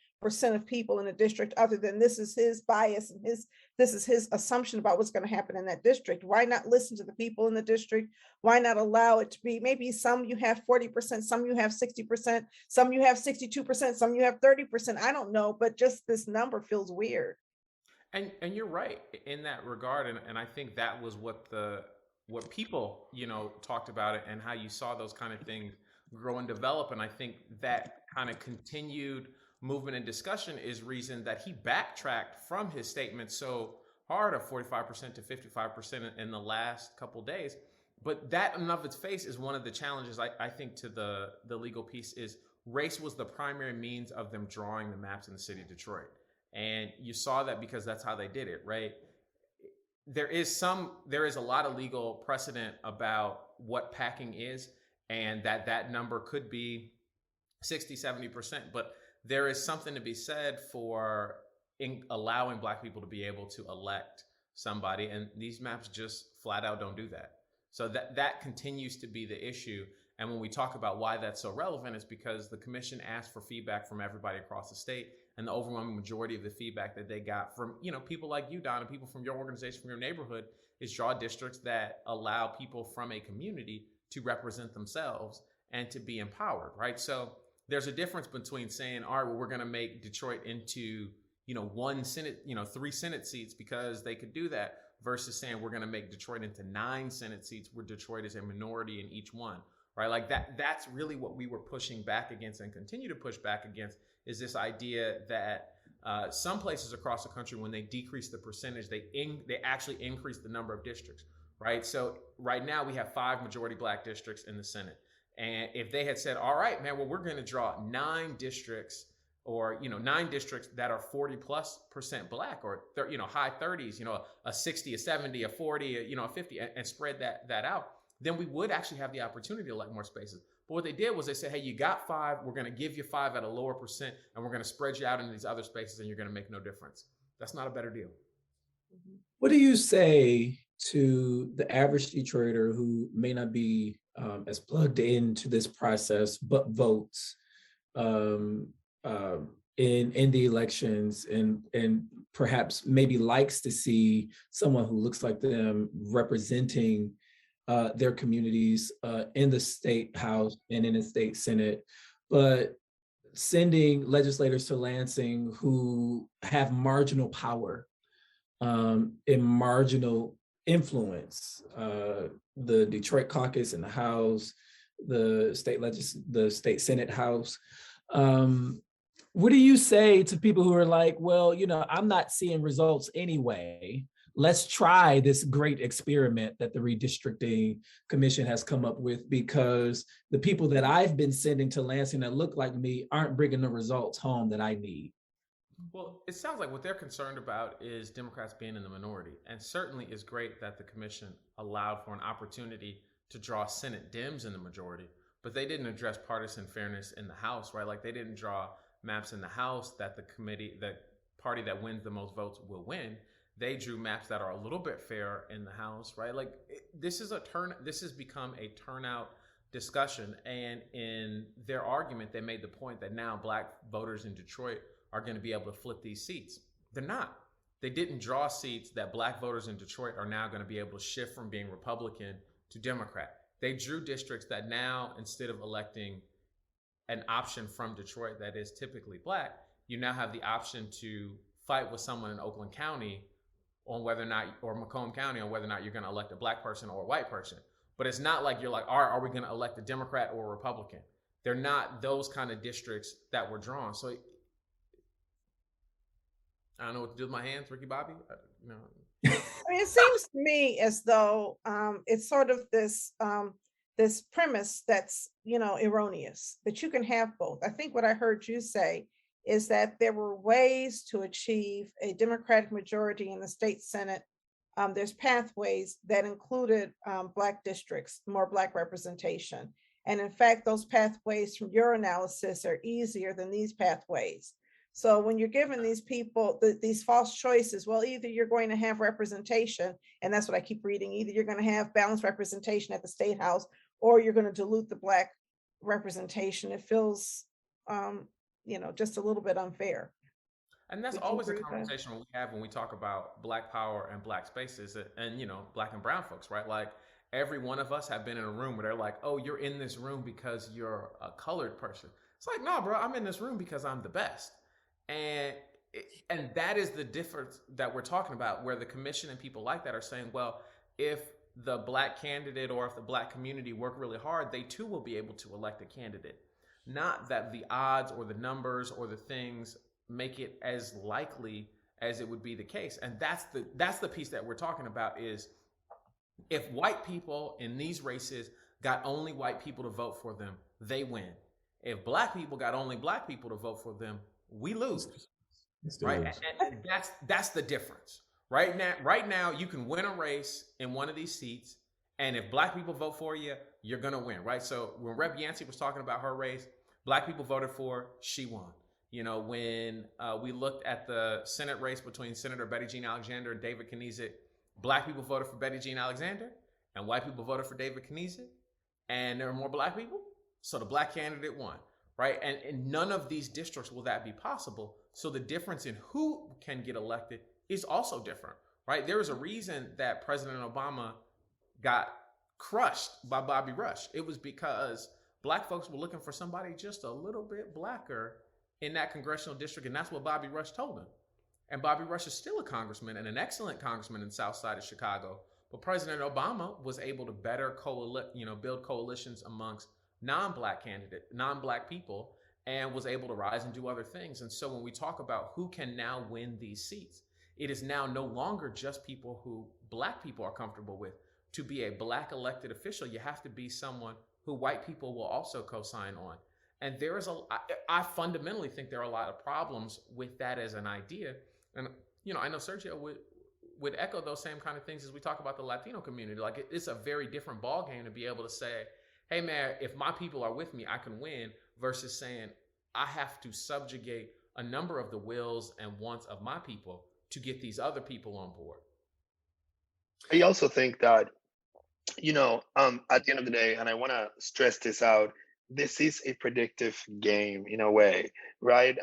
of people in a district, other than this is his bias and this is his assumption about what's going to happen in that district. Why not listen to the people in the district? Why not allow it to be, maybe some you have 40%, some you have 60%, some you have 62%, some you have 30%. I don't know, but just this number feels weird. And you're right in that regard. And I think that was what people, talked about it, and how you saw those kind of things grow and develop. And I think that kind of continued movement and discussion is reason that he backtracked from his statement so hard of 45% to 55% in the last couple of days. But that in and of its face is one of the challenges, I think, to the legal piece is race was the primary means of them drawing the maps in the city of Detroit. And you saw that because that's how they did it, right? There is a lot of legal precedent about what packing is, and that number could be 60, 70%, but there is something to be said for allowing Black people to be able to elect somebody, and these maps just flat out don't do that. So that continues to be the issue. And when we talk about why that's so relevant, is because the commission asked for feedback from everybody across the state, and the overwhelming majority of the feedback that they got from, people like you, Donna, people from your organization, from your neighborhood, is draw districts that allow people from a community to represent themselves and to be empowered, right? So there's a difference between saying, all right, well, we're going to make Detroit into, one Senate, 3 Senate seats because they could do that, versus saying we're going to make Detroit into 9 Senate seats where Detroit is a minority in each one, right? Like that's really what we were pushing back against and continue to push back against, is this idea that some places across the country, when they decrease the percentage, they actually increase the number of districts, right? So right now we have 5 majority Black districts in the Senate. And if they had said, all right, man, well, we're going to draw 9 districts, or 9 districts that are 40+% Black, or high 30s, a 60, a 70, a 40, a 50, and spread that out, then we would actually have the opportunity to elect more spaces. But what they did was they said, hey, you got 5, we're going to give you 5 at a lower percent, and we're going to spread you out into these other spaces, and you're going to make no difference. That's not a better deal. What do you say to the average Detroiter who may not be as plugged into this process, but votes in the elections, and perhaps maybe likes to see someone who looks like them representing their communities in the state house and in the state senate, but sending legislators to Lansing who have marginal power and marginal influence. The Detroit caucus in the House, the state Senate House. What do you say to people who are like, well, I'm not seeing results anyway. Let's try this great experiment that the Redistricting Commission has come up with, because the people that I've been sending to Lansing that look like me aren't bringing the results home that I need. Well, it sounds like what they're concerned about is Democrats being in the minority. And certainly it's great that the commission allowed for an opportunity to draw Senate Dems in the majority, but they didn't address partisan fairness in the House, right? Like they didn't draw maps in the House that the party that wins the most votes will win. They drew maps that are a little bit fair in the House, right? Like this has become a turnout discussion. And in their argument, they made the point that now Black voters in Detroit are going to be able to flip these seats. They're not. They didn't draw seats that Black voters in Detroit are now going to be able to shift from being Republican to Democrat. They drew districts that now, instead of electing an option from Detroit that is typically Black, you now have the option to fight with someone in Oakland County on whether or not, or Macomb County, on whether or not you're going to elect a Black person or a white person. But it's not like you're like, are we going to elect a Democrat or a Republican? They're not those kind of districts that were drawn. So I don't know what to do with my hands, Ricky Bobby. I mean, it seems to me as though it's sort of this premise that's erroneous, that you can have both. I think what I heard you say is that there were ways to achieve a Democratic majority in the state Senate. There's pathways that included Black districts, more Black representation. And in fact, those pathways from your analysis are easier than these pathways. So when you're giving these people these false choices, well, either you're going to have representation, and that's what I keep reading, either you're going to have balanced representation at the State House, or you're going to dilute the Black representation. It feels, just a little bit unfair. And that's always a conversation we have when we talk about Black power and Black spaces and, Black and brown folks, right? Like every one of us have been in a room where they're like, oh, you're in this room because you're a colored person. It's like, no, bro, I'm in this room because I'm the best. And that is the difference that we're talking about, where the commission and people like that are saying, well, if the Black candidate or if the Black community work really hard, they too will be able to elect a candidate. Not that the odds or the numbers or the things make it as likely as it would be the case. And that's the piece that we're talking about, is if white people in these races got only white people to vote for them, they win. If Black people got only Black people to vote for them, we lose. Right? And that's the difference. Right now, you can win a race in one of these seats, and if Black people vote for you, you're gonna win, right? So when Rep. Yancey was talking about her race, Black people voted for, she won. When we looked at the Senate race between Senator Betty Jean Alexander and David Kniezek, Black people voted for Betty Jean Alexander, and white people voted for David Kniezek, and there were more Black people, so the Black candidate won, right? And in none of these districts will that be possible. So the difference in who can get elected is also different, right? There is a reason that President Obama got crushed by Bobby Rush. It was because Black folks were looking for somebody just a little bit Blacker in that congressional district, and that's what Bobby Rush told him. And Bobby Rush is still a congressman, and an excellent congressman in the South Side of Chicago. But President Obama was able to better build coalitions amongst non-Black people, and was able to rise and do other things. And so when we talk about who can now win these seats, it is now no longer just people who Black people are comfortable with. To be a Black elected official, you have to be someone who white people will also co-sign on. And I fundamentally think there are a lot of problems with that as an idea. And, I know Sergio would echo those same kind of things as we talk about the Latino community. Like it's a very different ballgame to be able to say, hey man, if my people are with me, I can win, versus saying I have to subjugate a number of the wills and wants of my people to get these other people on board. I also think that, at the end of the day, and I want to stress this out, this is a predictive game in a way, right?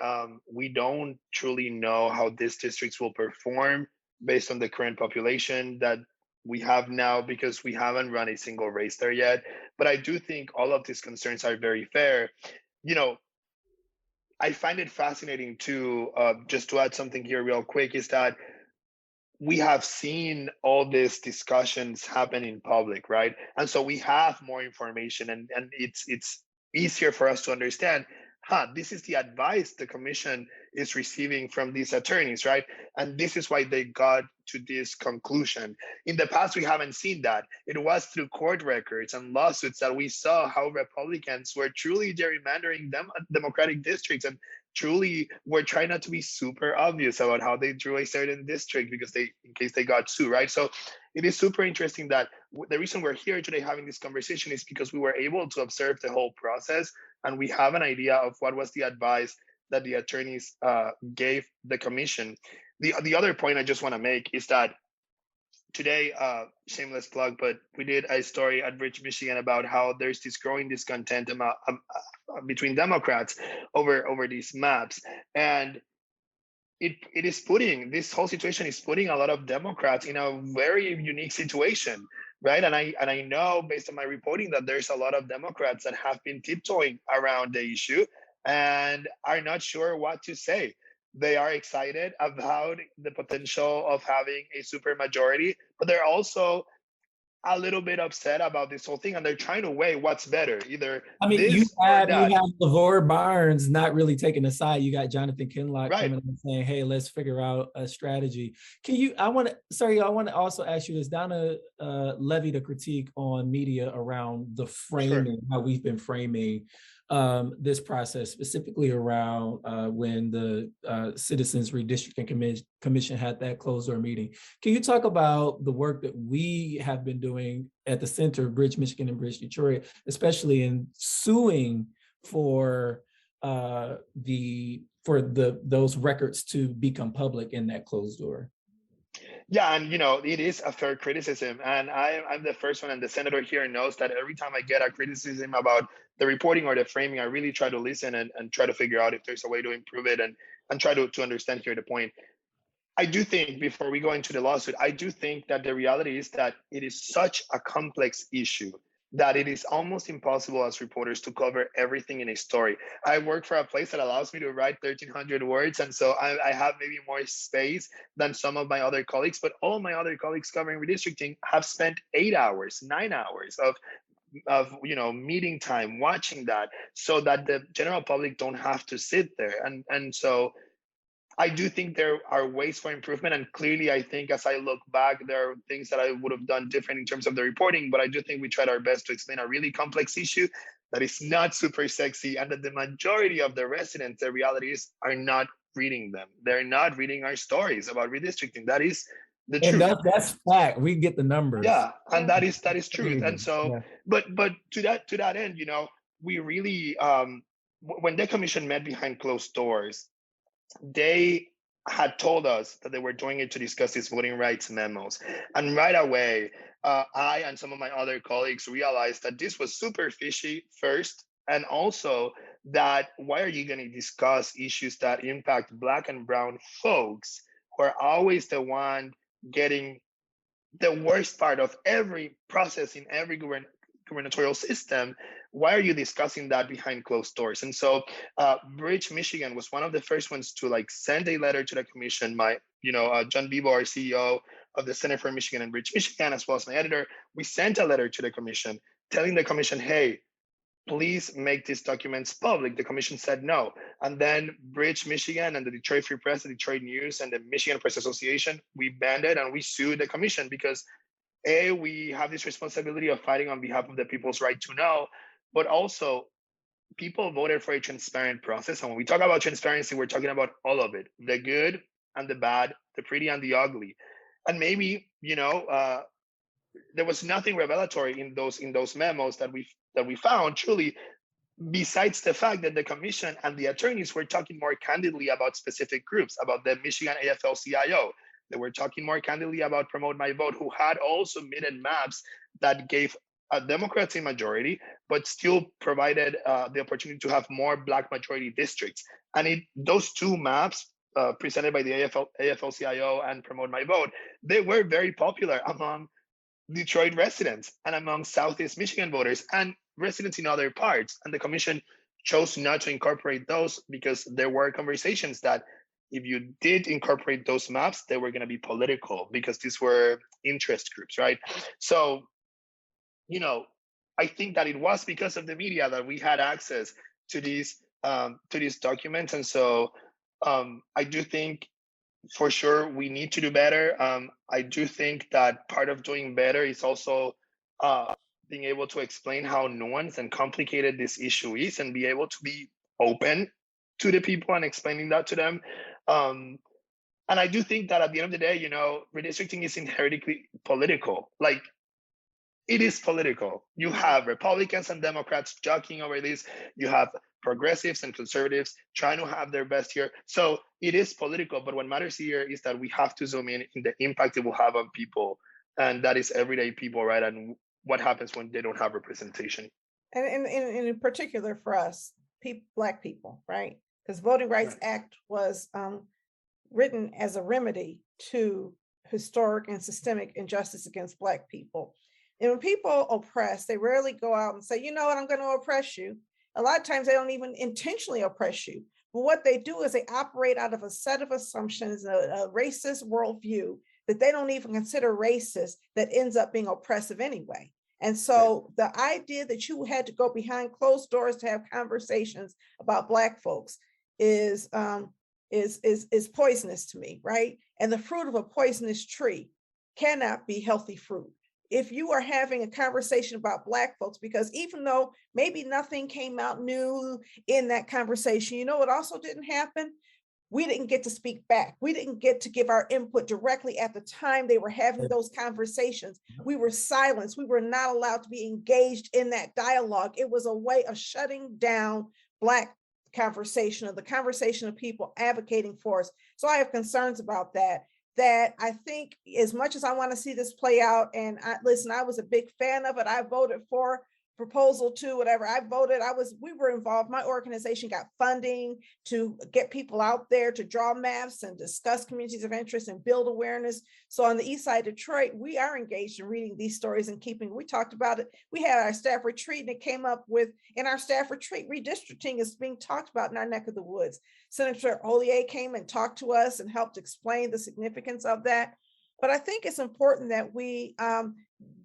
We don't truly know how these districts will perform based on the current population that we have now, because we haven't run a single race there yet. But I do think all of these concerns are very fair. I find it fascinating too, just to add something here real quick, is that we have seen all these discussions happen in public, right? And so we have more information, and it's easier for us to understand, this is the advice the commission is receiving from these attorneys, right? And this is why they got to this conclusion. In the past, we haven't seen that. It was through court records and lawsuits that we saw how Republicans were truly gerrymandering Democratic districts, and truly were trying not to be super obvious about how they drew a certain district because in case they got sued, right? So it is super interesting that the reason we're here today having this conversation is because we were able to observe the whole process, and we have an idea of what was the advice that the attorneys gave the commission. The other point I just want to make is that today, shameless plug, but we did a story at Bridge, Michigan about how there's this growing discontent between Democrats over these maps. And this whole situation is putting a lot of Democrats in a very unique situation, right? And I know based on my reporting that there's a lot of Democrats that have been tiptoeing around the issue and are not sure what to say. They are excited about the potential of having a supermajority, but they're also a little bit upset about this whole thing, and they're trying to weigh what's better, either you have LeVar Barnes not really taking a side. You got Jonathan Kinlock coming and saying, "Hey, let's figure out a strategy." I want to also ask you this. Donna levied a critique on media around the framing, how we've been framing this process, specifically around when the Citizens Redistricting Commission had that closed door meeting. Can you talk about the work that we have been doing at the Center, Bridge, Michigan and Bridge, Detroit, especially in suing for those records to become public in that closed door? Yeah, and it is a fair criticism, and I'm the first one, and the senator here knows that every time I get a criticism about the reporting or the framing, I really try to listen and try to figure out if there's a way to improve it and try to understand here the point. I do think, before we go into the lawsuit, I do think that the reality is that it is such a complex issue that it is almost impossible as reporters to cover everything in a story. I work for a place that allows me to write 1,300 words, and so I have maybe more space than some of my other colleagues, but all my other colleagues covering redistricting have spent 8 hours, 9 hours of meeting time watching that, so that the general public don't have to sit there. And so I do think there are ways for improvement, and clearly I think as I look back, there are things that I would have done different in terms of the reporting, but I do think we tried our best to explain a really complex issue that is not super sexy, and that the majority of the residents, the reality is, are not reading them. They're not reading our stories about redistricting. That is the truth. And that's fact. We get the numbers. Yeah, and that is truth. And so, but to that end, we really, when the commission met behind closed doors, they had told us that they were doing it to discuss these voting rights memos. And right away, I and some of my other colleagues realized that this was super fishy first, and also that why are you going to discuss issues that impact Black and brown folks who are always the one getting the worst part of every process in every gubernatorial system? Why are you discussing that behind closed doors? And so Bridge, Michigan was one of the first ones to send a letter to the commission. John Bibo, our CEO of the Center for Michigan and Bridge, Michigan, as well as my editor, we sent a letter to the commission telling the commission, hey, please make these documents public. The commission said no. And then Bridge, Michigan and the Detroit Free Press, the Detroit News and the Michigan Press Association, we banded and we sued the commission because we have this responsibility of fighting on behalf of the people's right to know, but also people voted for a transparent process. And when we talk about transparency, we're talking about all of it, the good and the bad, the pretty and the ugly. And maybe, there was nothing revelatory in those memos that we found, truly, besides the fact that the commission and the attorneys were talking more candidly about specific groups, about the Michigan AFL-CIO. They were talking more candidly about Promote My Vote, who had also submitted maps that gave Democrats a majority, but still provided the opportunity to have more Black majority districts. And those two maps, presented by the AFL-CIO and Promote My Vote, they were very popular among Detroit residents and among Southeast Michigan voters and residents in other parts. And the commission chose not to incorporate those because there were conversations that if you did incorporate those maps, they were going to be political because these were interest groups, right? So, you know, I think that it was because of the media that we had access to these documents, and so I do think for sure we need to do better. I do think that part of doing better is also being able to explain how nuanced and complicated this issue is, and be able to be open to the people and explaining that to them. And I do think that at the end of the day, you know, redistricting is inherently political. Like, it is political. You have Republicans and Democrats jockeying over this. You have progressives and conservatives trying to have their best here. So it is political, but what matters here is that we have to zoom in the impact it will have on people. And that is everyday people, right? And what happens when they don't have representation. And in particular for us, Black people, right? Because Voting Rights Act was written as a remedy to historic and systemic injustice against Black people. And when people oppress, they rarely go out and say, you know what, I'm going to oppress you. A lot of times they don't even intentionally oppress you. But what they do is they operate out of a set of assumptions, a racist worldview that they don't even consider racist, that ends up being oppressive anyway. And so the idea that you had to go behind closed doors to have conversations about Black folks is poisonous to me, right? And the fruit of a poisonous tree cannot be healthy fruit. If you are having a conversation about Black folks, because even though maybe nothing came out new in that conversation, you know what also didn't happen? We didn't get to speak back. We didn't get to give our input directly at the time they were having those conversations. We were silenced. We were not allowed to be engaged in that dialogue. It was a way of shutting down Black conversation, of the conversation of people advocating for us. So I have concerns about that I think as much as I want to see this play out, and I was a big fan of it. I voted for proposal 2, whatever I voted, we were involved. My organization got funding to get people out there to draw maps and discuss communities of interest and build awareness. So on the east side of Detroit, we are engaged in reading these stories and we talked about it. We had our staff retreat, and it came up with, in our staff retreat, redistricting is being talked about in our neck of the woods. Senator Hollier came and talked to us and helped explain the significance of that. But I think it's important that we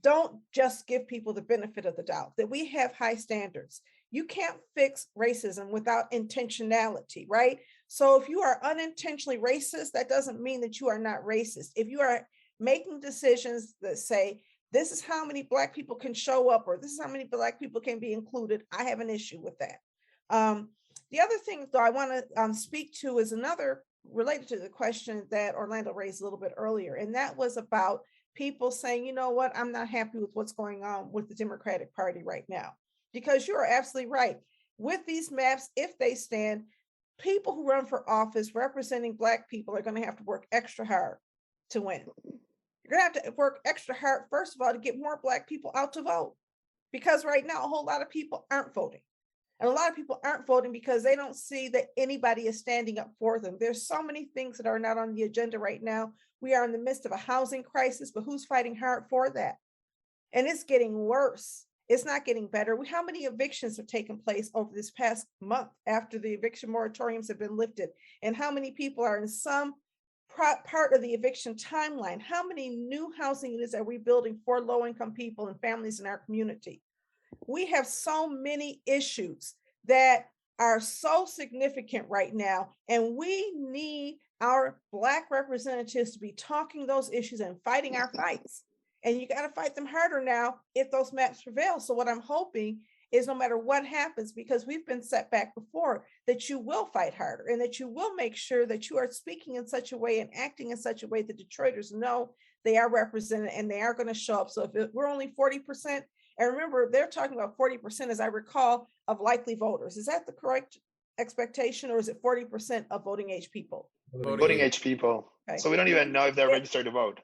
don't just give people the benefit of the doubt, that we have high standards. You can't fix racism without intentionality, right? So if you are unintentionally racist, that doesn't mean that you are not racist. If you are making decisions that say, this is how many Black people can show up, or this is how many Black people can be included, I have an issue with that. The other thing, though, I want to speak to is another related to the question that Orlando raised a little bit earlier, and that was about people saying, you know what, I'm not happy with what's going on with the Democratic Party right now. Because you are absolutely right. With these maps, if they stand, people who run for office representing Black people are going to have to work extra hard to win. You're going to have to work extra hard, first of all, to get more Black people out to vote. Because right now, a whole lot of people aren't voting. And a lot of people aren't voting because they don't see that anybody is standing up for them. There's so many things that are not on the agenda right now. We are in the midst of a housing crisis, but who's fighting hard for that? And it's getting worse. It's not getting better. How many evictions have taken place over this past month after the eviction moratoriums have been lifted? And how many people are in some part of the eviction timeline? How many new housing units are we building for low-income people and families in our community? We have so many issues that are so significant right now, and we need our Black representatives to be talking those issues and fighting our fights. And you got to fight them harder now if those maps prevail. So what I'm hoping is, no matter what happens, because we've been set back before, that you will fight harder and that you will make sure that you are speaking in such a way and acting in such a way that Detroiters know they are represented and they are going to show up. So if we're only 40%, and remember, they're talking about 40%, as I recall, of likely voters. Is that the correct expectation, or is it 40% of voting age people? Voting age people. Okay. So we don't even know if they're registered to vote.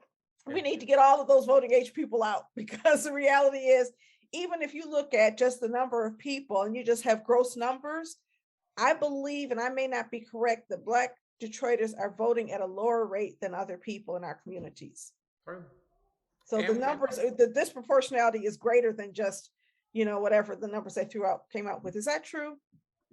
We need to get all of those voting age people out, because the reality is, even if you look at just the number of people and you just have gross numbers, I believe, and I may not be correct, that Black Detroiters are voting at a lower rate than other people in our communities. Right. So the numbers, the disproportionality is greater than just, whatever the numbers they came out with. Is that true?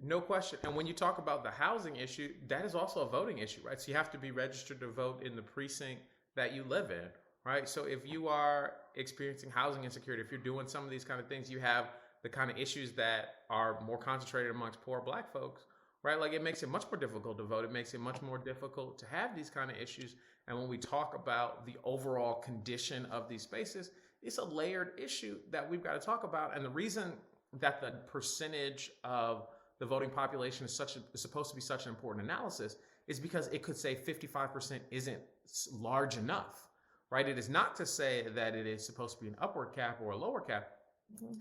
No question. And when you talk about the housing issue, that is also a voting issue, right? So you have to be registered to vote in the precinct that you live in, right? So if you are experiencing housing insecurity, if you're doing some of these kind of things, you have the kind of issues that are more concentrated amongst poor Black folks, right? Like it makes it much more difficult to vote. It makes it much more difficult to have these kind of issues. And when we talk about the overall condition of these spaces, it's a layered issue that we've got to talk about. And the reason that the percentage of the voting population is supposed to be such an important analysis is because it could say 55% isn't large enough, right? It is not to say that it is supposed to be an upward cap or a lower cap.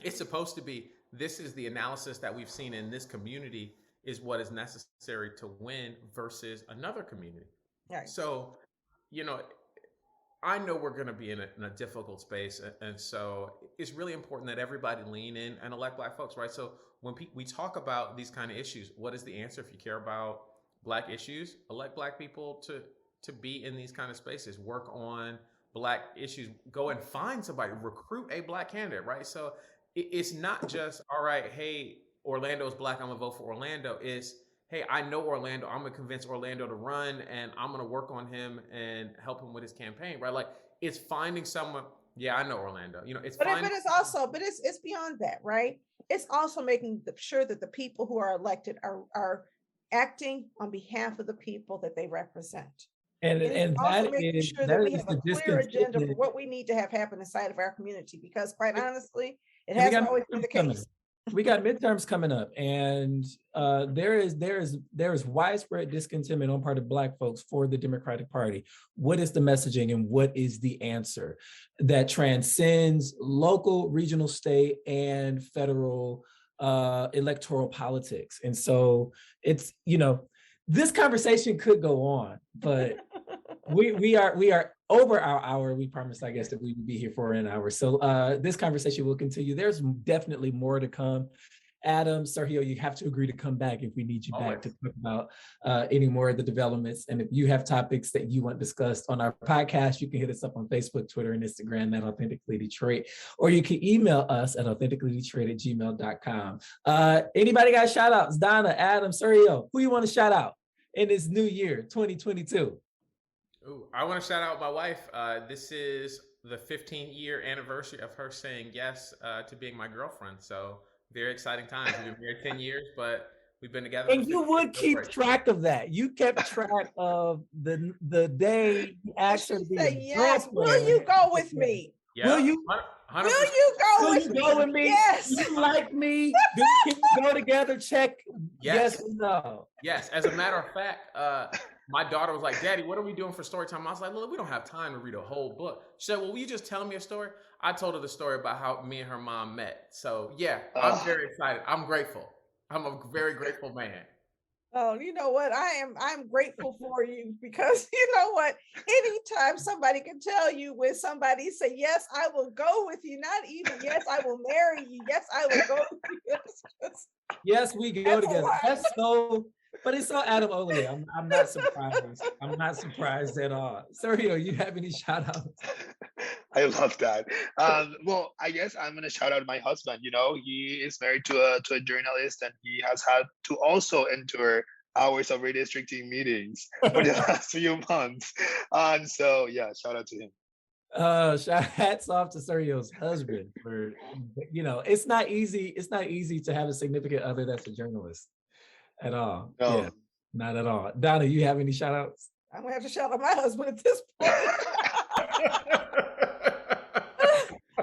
It's supposed to be, this is the analysis that we've seen in this community is what is necessary to win versus another community. Right. So, I know we're going to be in a difficult space. And so it's really important that everybody lean in and elect Black folks, right? So when we talk about these kind of issues, what is the answer? If you care about Black issues, elect Black people to be in these kind of spaces, work on Black issues, go and find somebody, recruit a Black candidate, right? So it's not just, all right, hey, Orlando's Black, I'm gonna vote for Orlando. It's, hey, I know Orlando, I'm gonna convince Orlando to run and I'm gonna work on him and help him with his campaign, right? Like it's finding someone, yeah, I know Orlando, it's but it's beyond that, right? It's also making sure that the people who are elected are acting on behalf of the people that they represent. And also that making is sure that that we is have the a clear distance agenda in for it. what we need to have happen inside of our community, because quite honestly, it And we hasn't got always been the midterms coming. case. We got midterms coming up, and there is widespread discontentment on part of Black folks for the Democratic Party. What is the messaging and what is the answer that transcends local, regional, state, and federal electoral politics? And so it's, this conversation could go on, but we are over our hour. We promised, I guess, that we would be here for an hour. So this conversation will continue. There's definitely more to come. Adam, Sergio, you have to agree to come back if we need you back to talk about any more of the developments. And if you have topics that you want discussed on our podcast, you can hit us up on Facebook, Twitter, and Instagram at Authentically Detroit, or you can email us at authenticallydetroit@gmail.com. Anybody got shout outs? Donna, Adam, Sergio, who you want to shout out in this new year, 2022? Ooh, I want to shout out my wife. This is the 15-year anniversary of her saying yes to being my girlfriend. So very exciting times. We've been married 10 years, but we've been together. And you would keep track of that. You kept track of the day you asked her to be yes. Will you go with me? Yeah. Will you? 100%. Will you go with me? Yes. You like me? Can we go together? Check. Yes or no. Yes. As a matter of fact, my daughter was like, "Daddy, what are we doing for story time?" I was like, "Look, we don't have time to read a whole book." She said, "Well, will you just tell me a story?" I told her the story about how me and her mom met. So yeah, I'm very excited. I'm grateful. I'm a very grateful man. Oh, you know what? I'm grateful for you, because you know what? Anytime somebody can tell you, when somebody say, yes, I will go with you, not even yes, I will marry you. Yes, I will go with you. Yes, we go together. That's so, but it's so Adam Hollier. I'm not surprised. I'm not surprised at all. Sergio, you have any shout outs? I love that. Well, I guess I'm gonna shout out my husband. He is married to a journalist, and he has had to also endure hours of redistricting meetings for the last few months. And so, yeah, shout out to him. Hats off to Sergio's husband for, it's not easy. It's not easy to have a significant other that's a journalist at all. No. Yeah, not at all. Donna, you have any shout outs? I'm gonna have to shout out my husband at this point.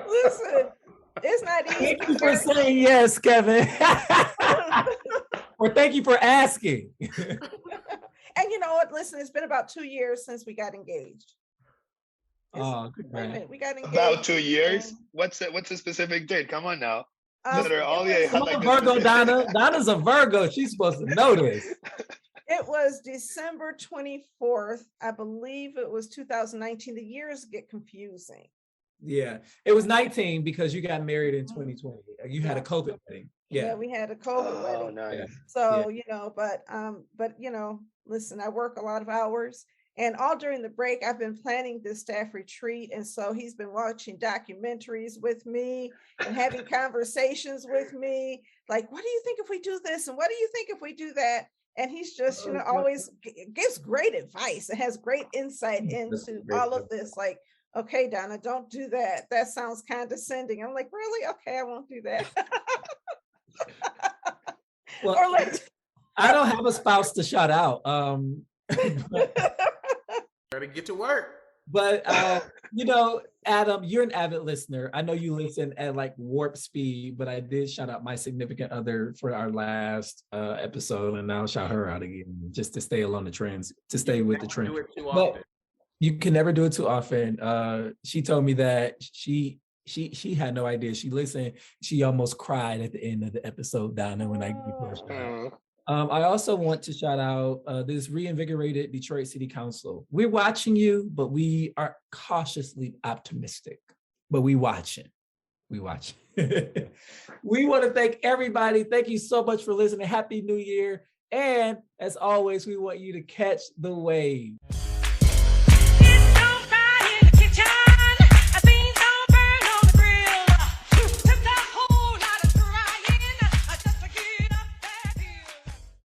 Listen, it's not easy. Thank you for saying yes, Kevin. Or thank you for asking. And you know what? Listen, it's been about 2 years since we got engaged. We got engaged. About 2 years? What's the specific date? Come on now. Virgo, Donna. Donna's a Virgo. She's supposed to know this. It was December 24th. I believe it was 2019. The years get confusing. Yeah, it was 19 because you got married in 2020. You had a COVID wedding. Yeah, we had a COVID wedding. Nice. So, but listen, I work a lot of hours, and all during the break, I've been planning this staff retreat. And so he's been watching documentaries with me and having conversations with me. like, what do you think if we do this? And what do you think if we do that? And he's just, always gives great advice and has great insight into all of this. Like, okay, Donna, don't do that. That sounds condescending. I'm like, really? Okay, I won't do that. Well, or like, I don't have a spouse to shout out. Gotta get to work. But Adam, you're an avid listener. I know you listen at like warp speed, but I did shout out my significant other for our last episode, and I'll shout her out again just to stay along the trends, to stay with the trend. But you can never do it too often. She told me that she had no idea. She listened. She almost cried at the end of the episode, Donna, when I I also want to shout out this reinvigorated Detroit City Council. We're watching you, but we are cautiously optimistic. But we watching. We want to thank everybody. Thank you so much for listening. Happy New Year. And as always, we want you to catch the wave.